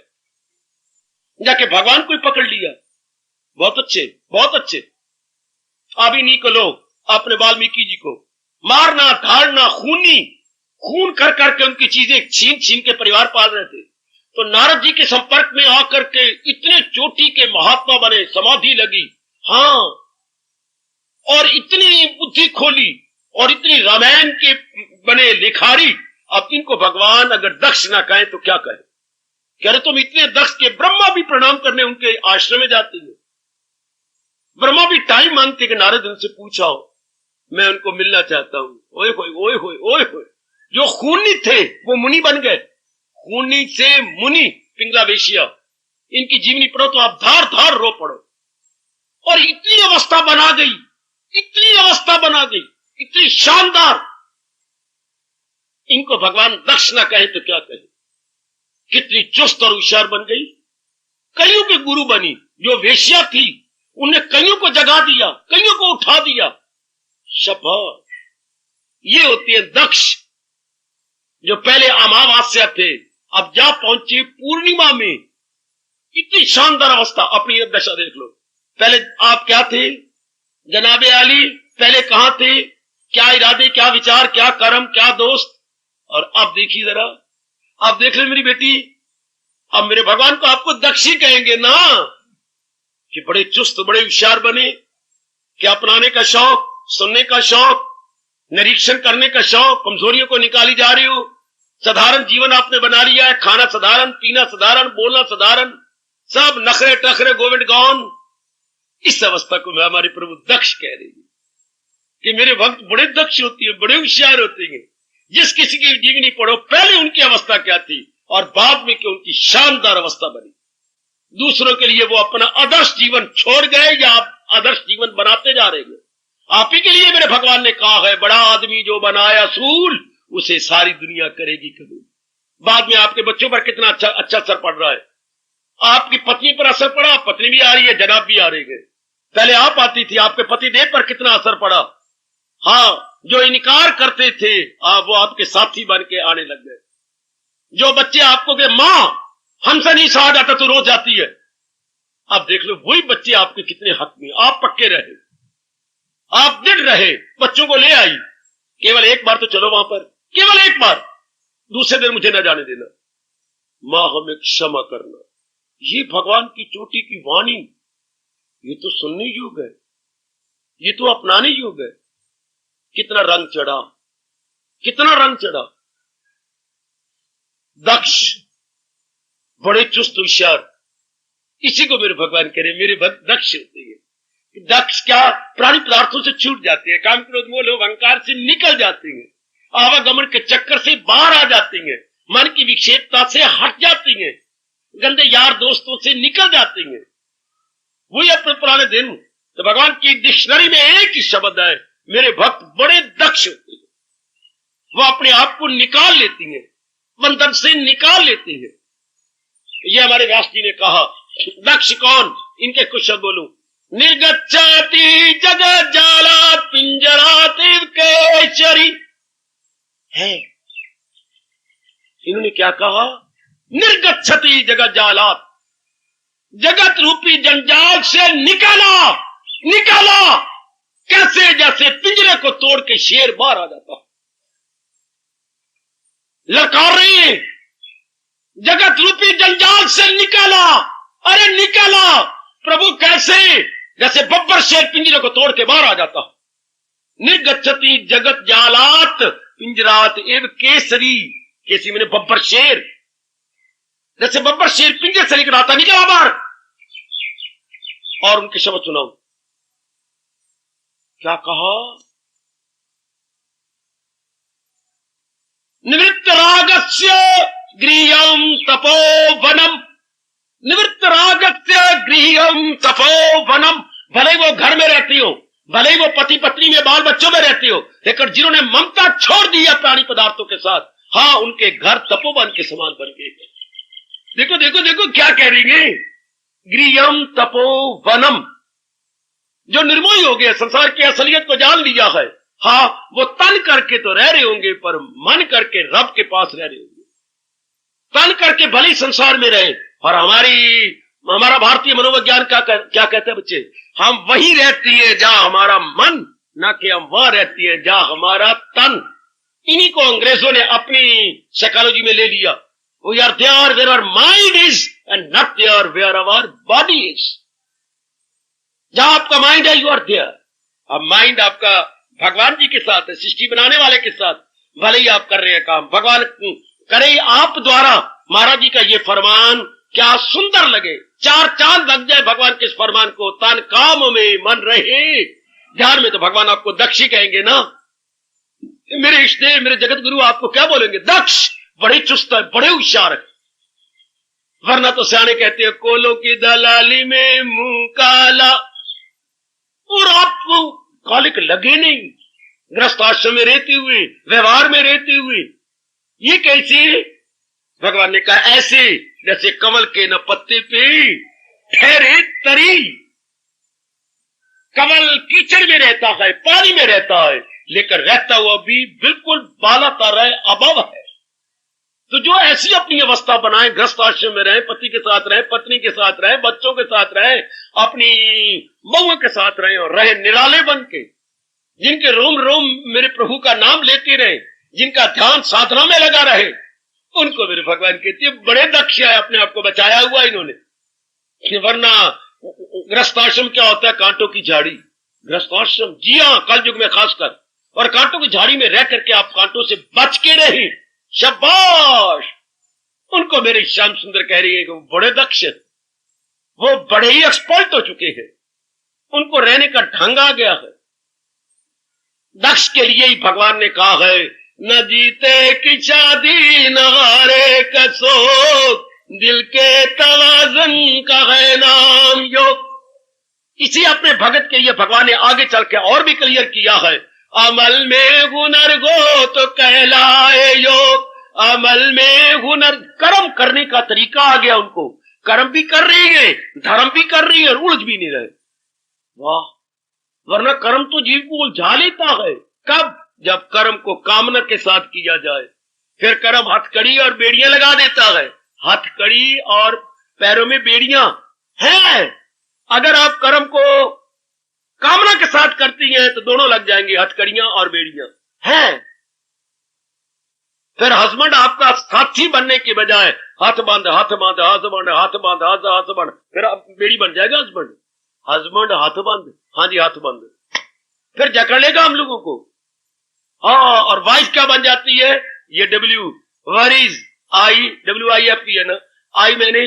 S1: जाके भगवान को ही पकड़ लिया। बहुत अच्छे, बहुत अच्छे। आप इन्हीं को लो, आपने वाल्मीकि जी को, मारना, धाड़ना, खून कर करके उनकी चीजें छीन छीन के परिवार पाल रहे थे। तो नारद जी के संपर्क में आकर के इतने चोटी के महात्मा बने, समाधि लगी, हाँ, और इतनी बुद्धि खोली और इतनी रामायण के बने लिखारी। अब इनको भगवान अगर दक्ष ना कहे तो क्या कहे? कह रहे तुम इतने दक्ष के ब्रह्मा भी प्रणाम करने उनके आश्रम में जाते हैं। ब्रह्मा भी टाइम मांगते कि नारद उनसे पूछाओ, मैं उनको मिलना चाहता हूं। ओए होए ओए होए ओए होए, जो खूनी थे वो मुनि बन गए, खूनी से मुनि। पिंगला वेश्या, इनकी जीवनी पढ़ो तो आप धार धार रो पड़ो। और इतनी अवस्था बना गई, इतनी अवस्था बना गई, इतनी शानदार। इनको भगवान दक्ष ना कहे तो क्या कहे? कितनी चुस्त और होशियार बन गई, कईयों के गुरु बनी। जो वेश्या थी उन्हें कईयों को जगा दिया, कईयों को उठा दिया। शाबाश, ये होती है दक्ष। जो पहले अमावास्या थे अब जा पहुंचे पूर्णिमा में। इतनी शानदार अवस्था। अपनी दशा देख लो, पहले आप क्या थे जनाबे आली? पहले कहां थे? क्या इरादे, क्या विचार, क्या कर्म, क्या दोस्त? और अब देखिए जरा, आप देख ले मेरी बेटी, अब मेरे भगवान को आपको दक्ष ही कहेंगे ना, कि बड़े चुस्त, बड़े होशियार बने। क्या अपनाने का शौक, सुनने का शौक, निरीक्षण करने का शौक, कमजोरियों को निकाली जा रही हो। साधारण जीवन आपने बना लिया है, खाना साधारण, पीना साधारण, बोलना साधारण, सब नखरे टखरे गोविंद गौन। इस अवस्था को मैं हमारे प्रभु दक्ष कह रही हूं कि मेरे भक्त बड़े दक्ष होती है, बड़े होशियार होते हैं। जिस किसी की जीवनी पढ़ो, पहले उनकी अवस्था क्या थी और बाद में क्या उनकी शानदार अवस्था बनी। दूसरों के लिए वो अपना आदर्श जीवन छोड़ गए या आप आदर्श जीवन बनाते जा रहे हैं। आप ही के लिए मेरे भगवान ने कहा है, बड़ा आदमी जो बनाया सूल उसे सारी दुनिया करेगी कबूल। बाद में आपके बच्चों पर कितना अच्छा असर पड़ रहा है। आपकी पत्नी पर असर पड़ा, पत्नी भी आ रही है, जनाब भी आ रही है। पहले आप आती थी, आपके पति देव पर कितना असर पड़ा। हाँ, जो इनकार करते थे वो आपके साथी बन के आने लग गए। जो बच्चे आपको के मां हमसे नहीं सहा जाता तो रो जाती है, आप देख लो वही बच्चे आपके कितने हक में। आप पक्के रहे, आप दृढ़ रहे, बच्चों को ले आई। केवल एक बार तो चलो वहां पर, केवल एक बार, दूसरे दिन मुझे न जाने देना। मां हमें क्षमा करना। ये भगवान की चोटी की वाणी, ये तो सुनने योग्य है, ये तो अपनाने योग्य है। कितना रंग चढ़ा, कितना रंग चढ़ा। दक्ष, बड़े चुस्त होशियार, इसी को मेरे भगवान कह रहे, मेरे भक्त दक्ष होते हैं। दक्ष क्या प्राणी पदार्थों से छूट जाते हैं, काम क्रोध मोह लोभ अहंकार से निकल जाते हैं, आवागमन के चक्कर से बाहर आ जाते हैं, मन की विक्षेपता से हट जाती हैं, गंदे यार दोस्तों से निकल जाते हैं। वही अपने पुराने दिन। तो भगवान की डिक्शनरी में एक ही शब्द है, मेरे भक्त बड़े दक्ष होते हैं। वो अपने आप को निकाल लेती हैं, बंधन से निकाल लेती हैं। ये हमारे व्यास जी ने कहा। दक्ष कौन, इनके कुछ शब्द बोलूं। निर्गच्छति जगत जाला पिंजरातिव केचरी है। इन्होंने क्या कहा? निर्गच्छति जगत जालात, जगत रूपी जंजाल से निकाला। निकाला कैसे? जैसे पिंजरे को तोड़ के शेर बाहर आ जाता। ललकार रही है, जगत रूपी जंजाल से निकाला। अरे निकाला प्रभु कैसे? जैसे बब्बर शेर पिंजरे को तोड़ के बाहर आ जाता। निर्गच्छति जगत जालात पिंजरात एव केसरी। केसरी मैंने बब्बर शेर, जैसे बब्बर शेर पिंजरे से निकल आता, निकला बाहर। और उनके शब्द सुनाओ, क्या कहा? निवृत्त रागस्य गृहम तपोवनम। निवृत्त रागस्य गृहम तपोवनम। भले वो घर में रहती हो, भले वो पति पत्नी में बाल बच्चों में रहती हो, लेकिन जिन्होंने ममता छोड़ दी है प्राणी पदार्थों के साथ, हाँ, उनके घर तपोवन के समान बन गए। देखो देखो देखो क्या कह रही है, गृहम तपोवनम। जो निर्मोही हो गए, संसार की असलियत को जान लिया है, हाँ, वो तन करके तो रह रहे होंगे पर मन करके रब के पास रह रहे होंगे। तन करके भले संसार में रहे। और हमारा भारतीय मनोविज्ञान क्या कहते हैं बच्चे? हम वही रहती है जहां हमारा मन ना कि हम वहां रहती हैं जहां हमारा तन। इन्हीं को अंग्रेजों ने अपनी साइकोलॉजी में ले लिया। We are there where our mind is and not there where our body is. जहां आपका माइंड है, यू आर देयर। अब माइंड आपका भगवान जी के साथ है, सृष्टि बनाने वाले के साथ। भले ही आप कर रहे हैं काम, भगवान करे आप द्वारा। महाराज जी का ये फरमान क्या सुंदर लगे, चार चांद लग जाए भगवान के इस फरमान को। तन काम में मन रहे ध्यान में, तो भगवान आपको दक्ष ही कहेंगे ना। मेरे इष्टदेव, मेरे जगत गुरु आपको क्या बोलेंगे? दक्ष, बड़े चुस्त है, बड़े होशियार है। वरना तो सियाने कहते हैं कोलों की दलाली में मुंह काला, और आपको कालिक लगे नहीं गृहस्थ आश्रम में रहते हुए, व्यवहार में रहते हुए। ये कैसे? भगवान ने कहा ऐसे जैसे कमल के न पत्ते पे ठहरे तरी। कमल कीचड़ में रहता है, पानी में रहता है, लेकिन रहता हुआ भी बिल्कुल बाला तारा है, अबव है। तो जो ऐसी अपनी अवस्था बनाए, गृहस्थ आश्रम में रहे, पति के साथ रहे, पत्नी के साथ रहे, बच्चों के साथ रहे, अपनी बहुओं के साथ रहे, और रहे निराले बन के, जिनके रोम रोम मेरे प्रभु का नाम लेते रहे, जिनका ध्यान साधना में लगा रहे, उनको मेरे भगवान कहते हैं बड़े दक्ष है, अपने आप को बचाया हुआ इन्होंने। वरना गृहस्थाश्रम क्या होता है? कांटों की झाड़ी। गृहस्थाश्रम, जी हाँ, कल युग में खासकर, और कांटों की झाड़ी में रह करके आप कांटों से बच के रहे। शाबाश! उनको मेरे श्याम सुंदर कह रही है कि वो बड़े दक्ष है, वो बड़े ही एक्सपर्ट हो चुके हैं, उनको रहने का ढंग आ गया है। दक्ष के लिए ही भगवान ने कहा है न जीते की शादी न हारे का शोक, दिल के तवाज़ुन का है नाम योग। इसी अपने भगत के लिए भगवान ने आगे चल के और भी क्लियर किया है, अमल में हुनर गो तो कहलाए योग। अमल में हुनर, कर्म करने का तरीका आ गया उनको। कर्म भी कर रही है, धर्म भी कर रही है, उलझ भी नहीं रहे। वाह! वरना कर्म तो जीव को उलझा लेता है। कब? जब कर्म को कामना के साथ किया जाए। फिर कर्म हथकड़ी और बेड़ियां लगा देता है। हथकड़ी और पैरों में बेड़ियां हैं। अगर आप कर्म को कामना के साथ करती हैं तो दोनों लग जाएंगे, हथकड़ियां और बेड़ियां हैं। फिर हस्बैंड आपका साथी बनने के बजाय हाथ बांध, हाथ बांध, हाथ बांध, हाथ बांध, हाथ बांध, फिर आप बेड़ी बन जाएगा हस्बैंड। हस्बैंड हाथ बांध, हाँ जी हाथ बांध, फिर जकड़ लेगा हम लोगों को। हाँ, और वाइफ क्या बन जाती है? ये डब्ल्यू, वरीज आई, WIF है ना, आई मैंने,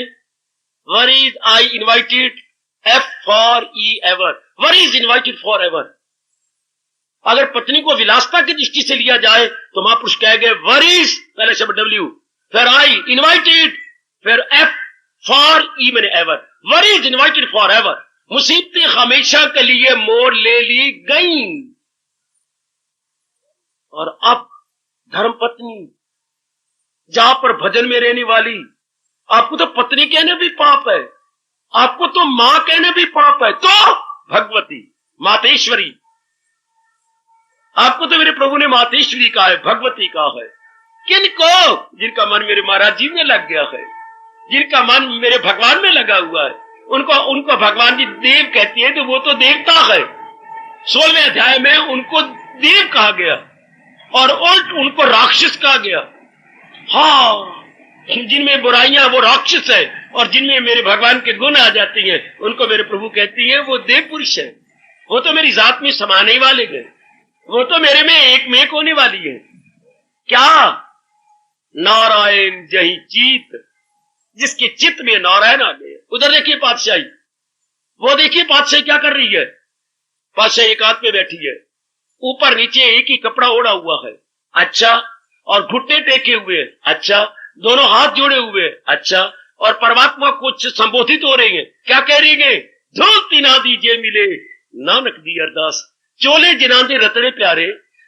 S1: worries I invited, F for ever, worries invited for ever. अगर पत्नी को विलासता की दृष्टि से लिया जाए तो महापुरुष कह गए वरीज, पहले शब्द W, फिर आई इन्वाइटेड, फिर F फॉर ई मैंने ever, worries invited for ever. मुसीबतें हमेशा के लिए मोड़ ले ली गई। और अब धर्मपत्नी, जहां पर भजन में रहने वाली, आपको तो पत्नी कहने भी पाप है, आपको तो मां कहने भी पाप है, तो भगवती मातेश्वरी, आपको तो मेरे प्रभु ने मातेश्वरी कहा है, भगवती कहा है। किनको? जिनका मन मेरे महाराज जी में लग गया है, जिनका मन मेरे भगवान में लगा हुआ है, उनको भगवान जी देव कहती है, तो वो तो देवता है। 16वें अध्याय में उनको देव कहा गया और उल्ट उनको राक्षस कहा गया। हाँ, जिनमें बुराइयां वो राक्षस है, और जिनमें मेरे भगवान के गुण आ जाती हैं उनको मेरे प्रभु कहती है वो देव पुरुष है। वो तो मेरी जात में समाने वाले गए, वो तो मेरे में एक मेक होने वाली है। क्या? नारायण जही चित, जिसके चित्त में नारायण आ गए। उधर देखिए पातशाही, वो देखिए पातशाही क्या कर रही है। पातशाही एक हाथ में बैठी है, ऊपर नीचे एक ही कपड़ा ओढ़ा हुआ है, अच्छा, और घुटने टेके हुए, अच्छा, दोनों हाथ जोड़े हुए, अच्छा, और परमात्मा कुछ संबोधित हो रही है। क्या कह रही है? धूल तिना दीजिए मिले नानक दी अरदास। चोले जिनांदे रतड़े प्यारे,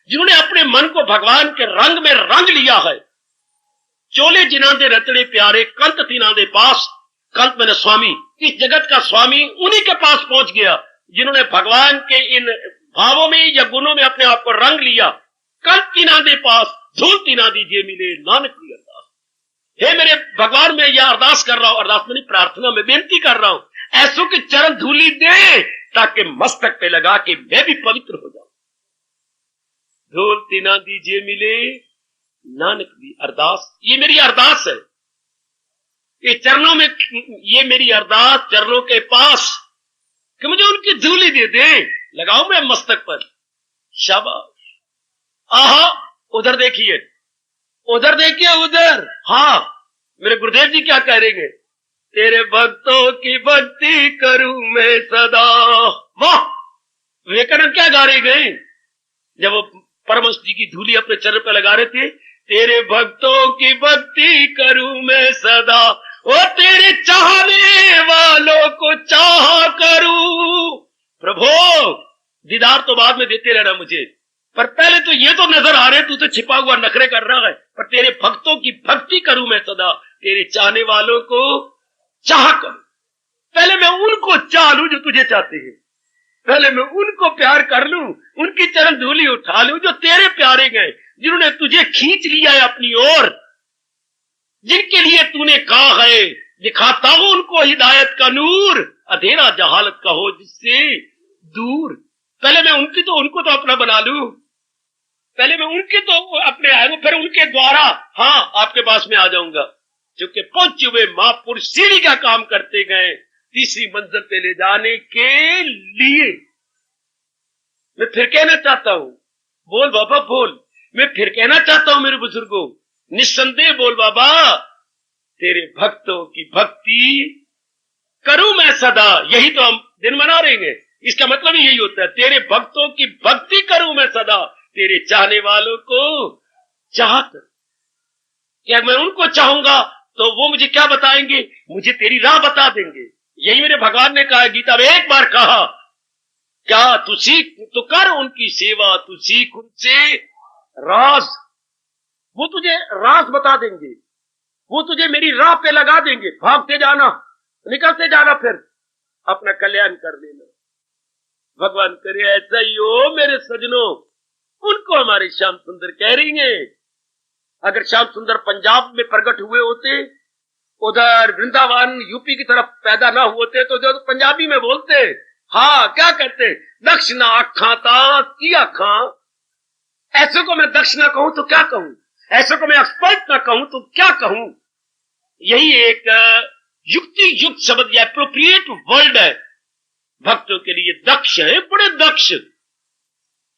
S1: जिन्होंने अपने मन को भगवान के रंग में रंग लिया है। चोले जिनांदे रतड़े प्यारे, कंत तिनादे पास। कंत मैंने स्वामी, इस जगत का स्वामी उन्हीं के पास पहुंच गया जिन्होंने भगवान के इन भावों में या गुणों में अपने आप को रंग लिया। कंत तिनादे पास, धूल तिना दीजिए मिले नानक दी अरदास। हे मेरे भगवान, मैं यह अरदास कर रहा हूं, अरदास में प्रार्थना में बेनती कर रहा हूं, ऐसों के चरण धूली दे ताकि मस्तक पे लगा के मैं भी पवित्र हो जाऊं। ढोल तिना दीजिए मिले नानक दी अरदास। ये मेरी अरदास है, ये चरणों में, ये मेरी अरदास चरणों के पास कि मुझे उनकी धूली दे दे, लगाऊं मैं मस्तक पर। शाबाश। आहा, उधर देखिए, उधर देखिए, उधर। हाँ, मेरे गुरुदेव जी क्या कह रहे हैं? तेरे भक्तों की भक्ति करूं मैं सदा। वाह, विवेकानंद क्या गा रहे गए जब वो परमहंस जी की धूली अपने चरण पर लगा रहे थे? तेरे भक्तों की भक्ति करूं मैं सदा, ओ तेरे चाहने वालों को चाहा करूं। प्रभु, दीदार तो बाद में देते रहना मुझे, पर पहले तो ये तो नजर आ रहे तू तो छिपा हुआ नखरे कर रहा है, पर तेरे भक्तों की भक्ति करूं मैं सदा, तेरे चाहने वालों को चाह करूं। पहले मैं उनको चाह लूं जो तुझे चाहते हैं, पहले मैं उनको प्यार कर लूं, उनकी चरण धूली उठा लूं जो तेरे प्यारे गए, जिन्होंने तुझे खींच लिया है अपनी ओर, जिनके लिए तूने कहा है दिखाता हूं उनको हिदायत का नूर, अंधेरा जहालत का हो जिससे दूर। पहले मैं उनको तो अपना बना लूं, पहले मैं उनके तो अपने आऊंगा, फिर उनके द्वारा हाँ आपके पास में आ जाऊंगा। क्योंकि पहुंचे हुए महापुरुष सीढ़ी का काम करते गए तीसरी मंजिल पे ले जाने के लिए। मैं फिर कहना चाहता हूं, बोल बाबा बोल, मैं फिर कहना चाहता हूं मेरे बुजुर्गों, निस्संदेह बोल बाबा, तेरे भक्तों की भक्ति करूं मैं सदा। यही तो हम दिन मना रहे हैं, इसका मतलब यही होता है, तेरे भक्तों की भक्ति करूं मैं सदा, तेरे चाहने वालों को चाहकर। क्या मैं उनको चाहूंगा तो वो मुझे क्या बताएंगे? मुझे तेरी राह बता देंगे। यही मेरे भगवान ने कहा, गीता में एक बार कहा, क्या तू सीख तो कर उनकी सेवा, तू सीख उनसे राज। वो तुझे राज बता देंगे, वो तुझे मेरी राह पे लगा देंगे। भागते जाना, निकलते जाना, फिर अपना कल्याण कर लेना। भगवान करे ऐसा ही हो मेरे सजनों। उनको हमारे श्याम सुंदर कह रही हैं। अगर श्याम सुंदर पंजाब में प्रकट हुए होते, उधर वृंदावन यूपी की तरफ पैदा ना होते, तो पंजाबी में बोलते। हाँ, क्या कहते? दक्षिणा आखा ता की आखा। ऐसे को मैं दक्षिणा कहूं तो क्या कहूं, ऐसे को मैं एक्सपर्ट ना कहूं तो क्या कहूं। यही एक युक्ति युक्त शब्द या एप्रोप्रिएट वर्ड है। भक्तों के लिए दक्ष है, बड़े दक्ष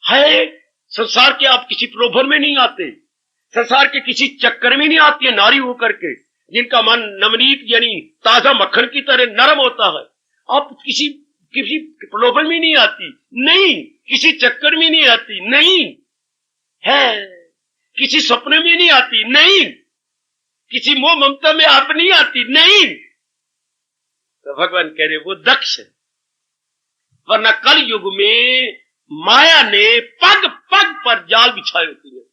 S1: है। संसार के आप किसी प्रलोभन में नहीं आते, संसार के किसी चक्कर में नहीं आती है नारी होकर के, जिनका मन नवनीत यानी ताजा मक्खन की तरह नरम होता है। आप किसी प्रलोभन में नहीं आती, नहीं, किसी चक्कर में नहीं आती, नहीं है, किसी सपने में नहीं आती, नहीं, किसी मोह ममता में आप नहीं आती, नहीं। तो भगवान कह रहे वो दक्ष है। वरना कल युग में माया ने पग पग पर जाल बिछाए होती है।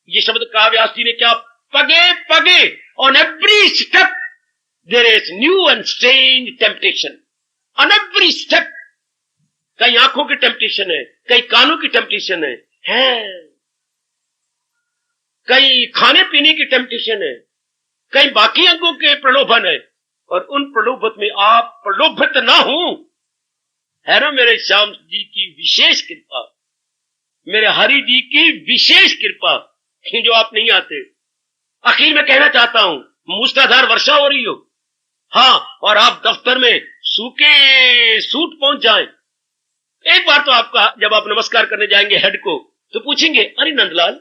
S1: ये शब्द कहा व्यास जी ने, क्या? पगे पगे, on every step there is new and strange temptation. On every step, कई आंखों की टेम्पटेशन है, कई कानों की टेम्पटेशन है, कई खाने पीने की टेम्पटेशन है, कई बाकी अंगों के प्रलोभन है, और उन प्रलोभन में आप प्रलोभित ना हो। है ना मेरे श्याम जी की विशेष कृपा, मेरे हरि जी की विशेष कृपा कि जो आप नहीं आते। आखिर में कहना चाहता हूं, मूसलाधार वर्षा हो रही हो, हाँ, और आप दफ्तर में सूखे सूट पहुंच जाएं। एक बार तो आपका जब आप नमस्कार करने जाएंगे हेड को, तो पूछेंगे, अरे नंदलाल,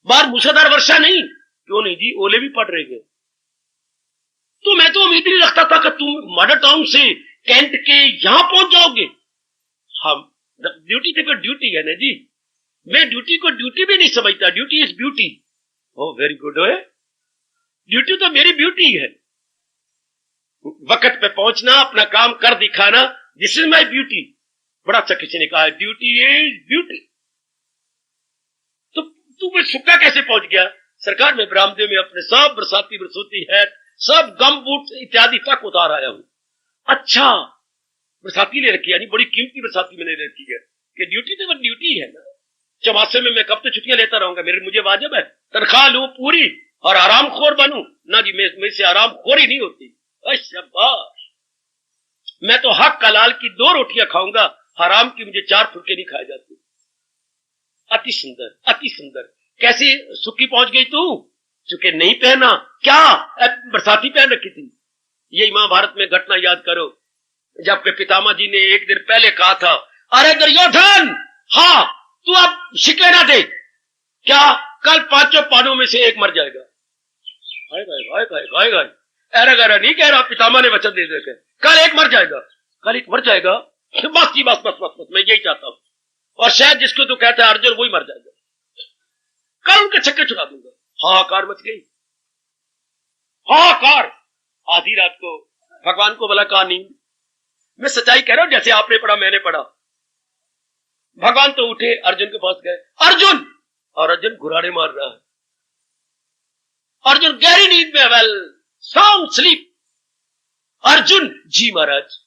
S1: बाहर मूसलाधार वर्षा नहीं? क्यों नहीं जी, ओले भी पड़ रहे हैं। तो मैं तो उम्मीद नहीं रखता था कि तुम मदर टाउन से कैंट के यहां पहुंच जाओगे। हम ड्यूटी तो ड्यूटी है ना जी, मैं ड्यूटी को ड्यूटी भी नहीं समझता। Duty is beauty. Oh very good है, ड्यूटी तो मेरी ब्यूटी है। वक्त पे पहुंचना, अपना काम कर दिखाना, दिस इज माई ब्यूटी। बड़ा अच्छा किसी ने कहा, ड्यूटी इज ब्यूटी। तो तू सुक्का कैसे पहुंच गया? सरकार में ब्रामदेव में अपने सब बरसाती बरसूती है, सब गम बूट इत्यादि तक उतार आया हूं। अच्छा, बरसाती ले रखी, यानी बड़ी कीमती बरसाती मैंने रखी है कि ड्यूटी तो ड्यूटी है ना। चौमासे में मैं कब तो छुट्टियां लेता रहूंगा, मुझे वाजिब है तनख्वाह लूं पूरी और आराम खोर बनूं ना जी, मेरे से आराम खोरी नहीं होती। शाबाश, मैं तो हक कलाल की 2 रोटियां खाऊंगा, हराम की मुझे 4 फुलके नहीं खाए जाते। अति सुंदर, अति सुंदर। कैसी सुक्की पहुंच गई तू? चूंकि नहीं पहना, क्या बरसाती पहन रखी थी। यही महाभारत में घटना याद करो, जबकि पितामह जी ने एक दिन पहले कहा था, अरे दुर्योधन, हाँ तू अब शिकवे ना दे, क्या कल 5 पांडवों में से एक मर जाएगा। ऐरा नहीं कह रहा, पितामह ने वचन दे दिया, कल एक मर जाएगा, कल एक मर जाएगा। बस जी, बस बस बस बस, मैं यही चाहता हूं। और शायद जिसको तू कहता है अर्जुन, वही मर जाएगा, कल उनके छक्के छुड़ा दूंगा। हाहाकार मच गई, हाहाकार। आधी रात को भगवान को बोला, कहा नींद। मैं सच्चाई कह रहा हूं, जैसे आपने पढ़ा मैंने पढ़ा। भगवान तो उठे, अर्जुन के पास गए, अर्जुन, और अर्जुन घुराड़े मार रहा है। अर्जुन गहरी नींद में, वेल साउंड स्लीप। अर्जुन, जी महाराज।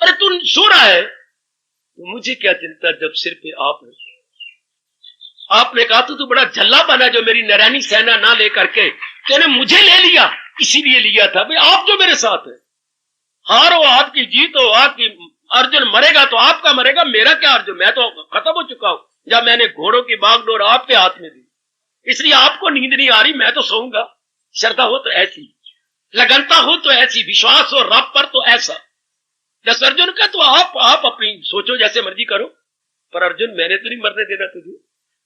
S1: अरे तू सो रहा है? तो मुझे क्या चिंता जब सिर पे आप है। आपने कहा तू बड़ा झल्ला बना जो मेरी नारायणी सेना ना लेकर के तूने मुझे ले लिया, इसीलिए लिया था भाई, आप जो मेरे साथ है। हार हो आपकी, जीत हो आपकी। अर्जुन मरेगा तो आपका मरेगा, मेरा क्या अर्जुन, मैं तो खत्म हो चुका हूं जब मैंने घोड़ों की बागडोर आपके हाथ में दी। इसलिए आपको नींद नहीं आ रही, मैं तो सोऊंगा। श्रद्धा हो तो ऐसी, लगनता हो तो ऐसी, विश्वास हो रब पर तो ऐसा। दस अर्जुन का तो आप अपनी सोचो, जैसे मर्जी करो, पर अर्जुन मैंने तो नहीं मरने देना तुझे।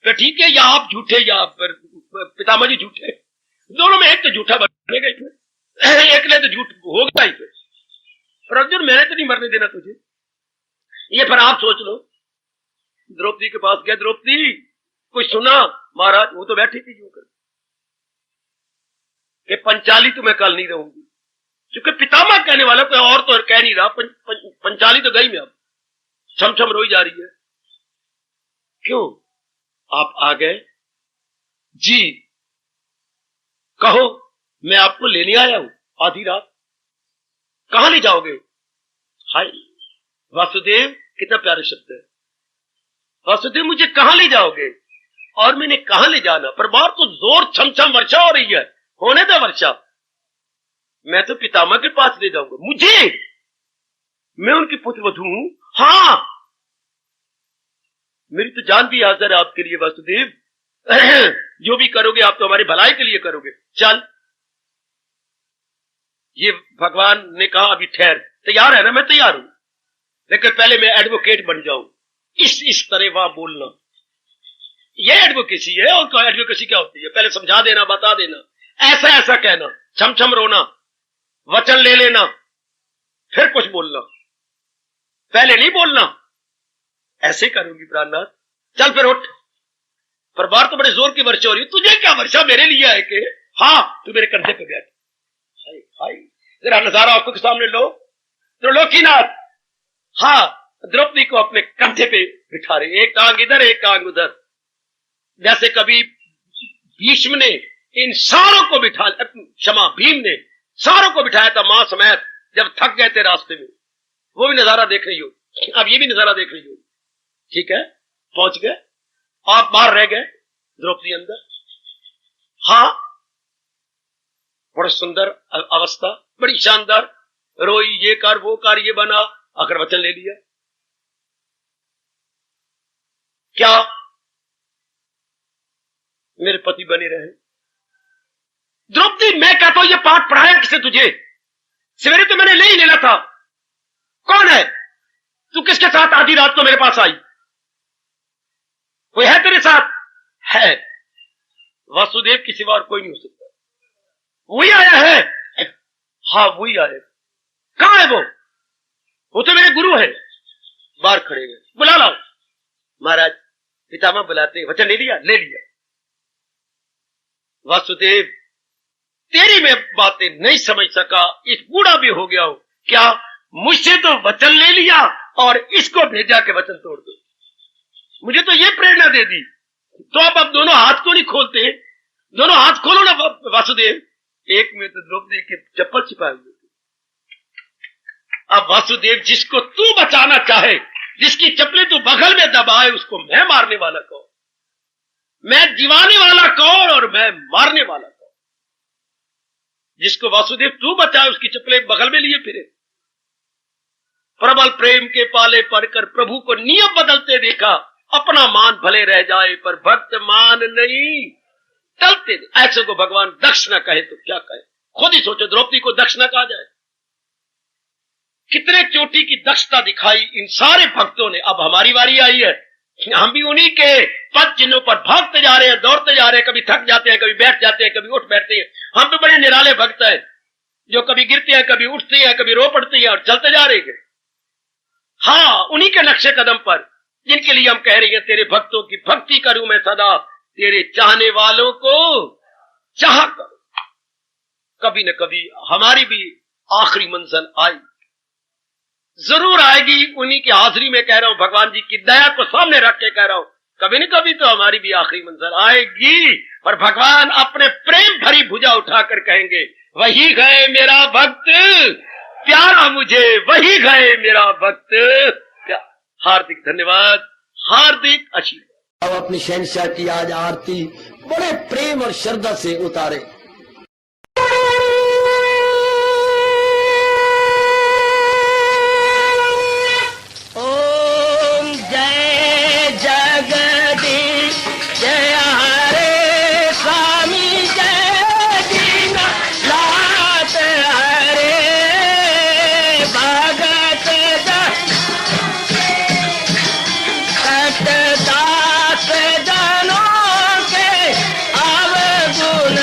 S1: तो ठीक है, या आप झूठे या पितामह जी झूठे, दोनों में एक तो झूठा बनेगा, एक ने तो झूठ होगा ही। पर अर्जुन मैंने तो नहीं मरने देना तुझे। ये फिर आप सोच लो। द्रौपदी के पास गया, द्रौपदी कुछ सुना? महाराज वो तो बैठी थी यूं कर कि पंचाली तो मैं कल नहीं रहूंगी, क्योंकि पितामह कहने वाला कोई और तो कह नहीं रहा। पंचाली तो गई मैं, अब छम रोई जा रही है। क्यों आप आ गए? जी कहो, मैं आपको लेने आया हूं आधी रात। कहां ले जाओगे? हाय वासुदेव, कितना प्यारा शब्द है वासुदेव, मुझे कहां ले जाओगे? और मैंने कहां ले जाना? पर बाहर तो जोर छम वर्षा हो रही है, होने दो वर्षा। मैं तो पितामह के पास ले जाऊंगा। मुझे? मैं उनकी पुत्रवधू हूं। हाँ, मेरी तो जान भी हाजिर है आपके लिए वासुदेव। जो भी करोगे आप तो हमारी भलाई के लिए करोगे। चल, ये भगवान ने कहा अभी ठहर। तैयार है ना? मैं तैयार हूं, लेकिन पहले मैं एडवोकेट बन जाऊं। इस तरह वहां बोलना, ये एडवोकेसी है। और एडवोकेसी क्या होती है? पहले समझा देना, बता देना, ऐसा कहना, छम रोना, वचन ले लेना, फिर कुछ बोलना। पहले नहीं बोलना। ऐसे करूंगी प्राणनाथ। चल फिर उठ। पर बाहर तो बड़े जोर की वर्षा हो रही है। तुझे क्या वर्षा मेरे लिए है कि? हाँ, तू मेरे कंधे पे बैठ। हाय, जरा नजारा आंखों के सामने लो। त्रिलोकीनाथ, हाँ, द्रौपदी को अपने कंधे पे बिठा रहे, एक टांग इधर एक टांग उधर। जैसे कभी भीष्म ने इन सारों को भीम ने सारों को बिठाया था मां समेत, जब थक गए थे रास्ते में। वो भी नजारा देख रही हो, अब ये भी नजारा देख रही हो। ठीक है, पहुंच गए, आप बाहर रह गए, द्रौपदी अंदर। हाँ, बड़ा सुंदर अवस्था, बड़ी शानदार। रोई, ये कर वो कर, ये बना, आखिर वचन ले लिया। क्या मेरे पति बने रहे? द्रौपदी, मैं कहता हूं ये पाठ पढ़ाया किसे तुझे? सवेरे तो मैंने ले ही लेना था। कौन है तू? किसके साथ आधी रात को मेरे पास आई? कोई है तेरे साथ? है, वासुदेव की सिवा और कोई नहीं हो सकता। वही आया है? हाँ वही आया। कहां है वो? वो तो मेरे गुरु है, बाहर खड़े हैं, बुला लाओ। महाराज, पितामह बुलाते। वचन ले लिया? ले लिया। वासुदेव, तेरी मैं बातें नहीं समझ सका, इस बूढ़ा भी हो गया हूं। क्या मुझसे तो वचन ले लिया और इसको भेजा के वचन तोड़ दो। मुझे तो ये प्रेरणा दे दी, तो अब दोनों हाथ क्यों नहीं खोलते? दोनों हाथ खोलो ना वासुदेव। एक में तो द्रौपदी के चप्पल छिपाए हुए थे। अब वासुदेव, जिसको तू बचाना चाहे, जिसकी चप्पलें तू बगल में दबाए, उसको मैं मारने वाला कौन? मैं जीवाने वाला कौन और मैं मारने वाला कौन? जिसको वासुदेव तू बचाए, उसकी चप्पलें बगल में लिए फिरे। प्रबल प्रेम के पाले पढ़कर प्रभु को नियम बदलते देखा, अपना मान भले रह जाए पर भक्त मान नहीं, टलते नहीं। ऐसे को भगवान दक्ष न कहे तो क्या कहे? खुद ही सोचो, द्रौपदी को दक्ष न कहा जाए। कितने चोटी की दक्षता दिखाई इन सारे भक्तों ने। अब हमारी बारी आई है, हम भी उन्हीं के पद चिन्हों पर भागते जा रहे हैं, दौड़ते जा रहे हैं। कभी थक जाते हैं, कभी बैठ जाते हैं, कभी उठ बैठते हैं। हम तो बड़े निराले भक्त हैं जो कभी गिरते हैं, कभी उठते हैं, कभी रो पड़ते हैं और चलते जा रहे हैं। हाँ, उन्हीं के नक्शे कदम पर, जिनके लिए हम कह रहे हैं तेरे भक्तों की भक्ति करूं मैं सदा, तेरे चाहने वालों को चाह करूं। कभी न कभी हमारी भी आखिरी मंजिल आई, जरूर आएगी। उन्हीं की हाजिरी में कह रहा हूं, भगवान जी की दया को सामने रख के कह रहा हूं, कभी न कभी तो हमारी भी आखिरी मंजिल आएगी। और भगवान अपने प्रेम भरी भुजा उठाकर कहेंगे, वही गए मेरा भक्त प्यारा मुझे, वही गए मेरा भक्त प्यारा। हार्दिक धन्यवाद, हार्दिक आशीर्वाद।
S2: अब अपनी शहंशाह की आज आरती बड़े प्रेम और श्रद्धा से उतारे।
S3: ओम जय जगदीश जय हरे स्वामी जय दीनानाथ हरे भगत सतदास जनों के अवगुण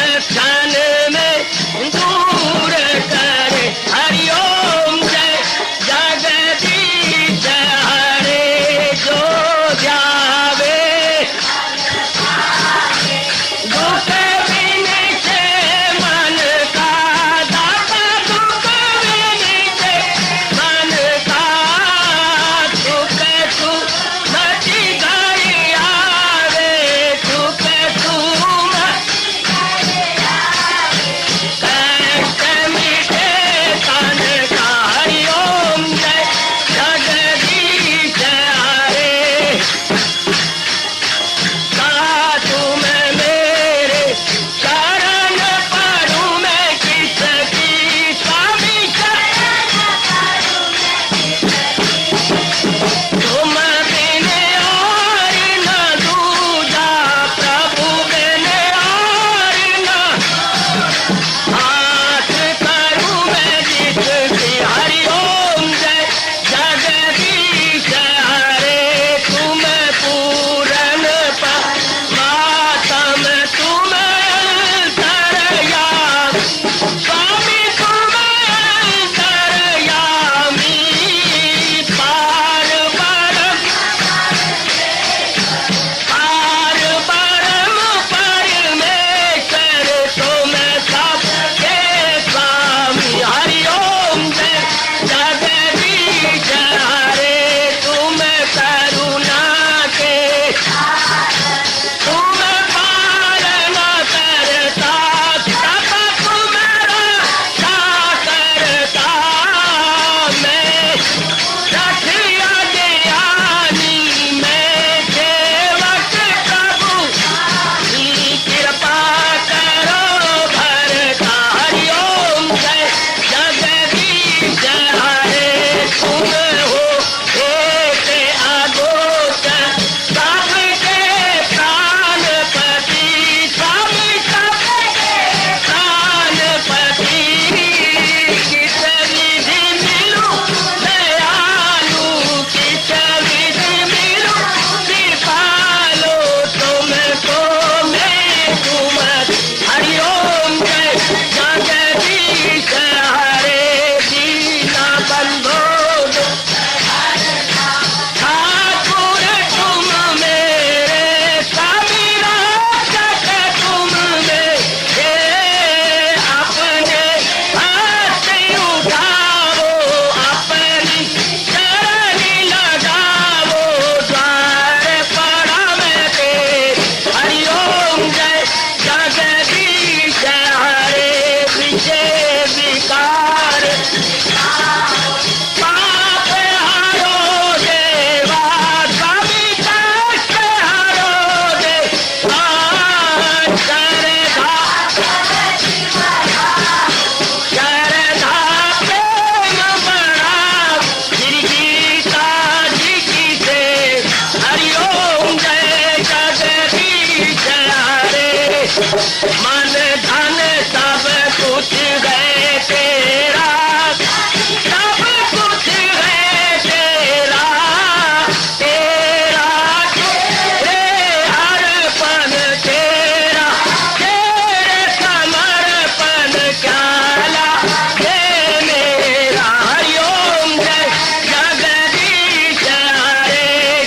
S3: ये मेरा हरिओम जय जगदीश हरे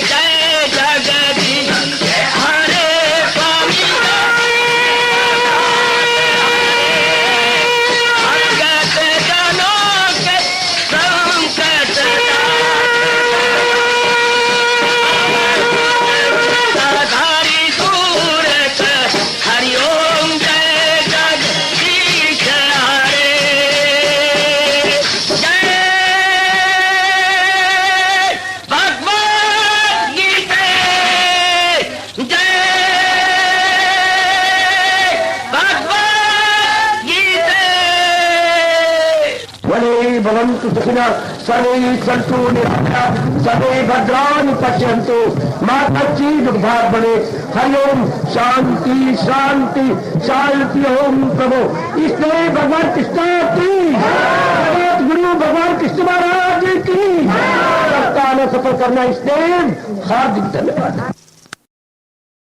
S3: जय जगदीश हरे स्वामी भगत जनों के संकट धारी सूरत हरिओम जय जगदीश हरे जय भगवद गीता जय भगवद गीता
S2: वने भवन्तु सुखिनः सर्वे सन्तु निरामयाः सर्वे भद्राणि पश्यन्तु मा कश्चित् दुर्भाग् भवेत् हरि ओम शांति शांति शांति ओम प्रभु। इसलिए भगवान कृष्ण की जगत गुरु भगवान कृष्ण महाराज की सप्ताह में सफल करना इसलिए हार्दिक धन्यवाद।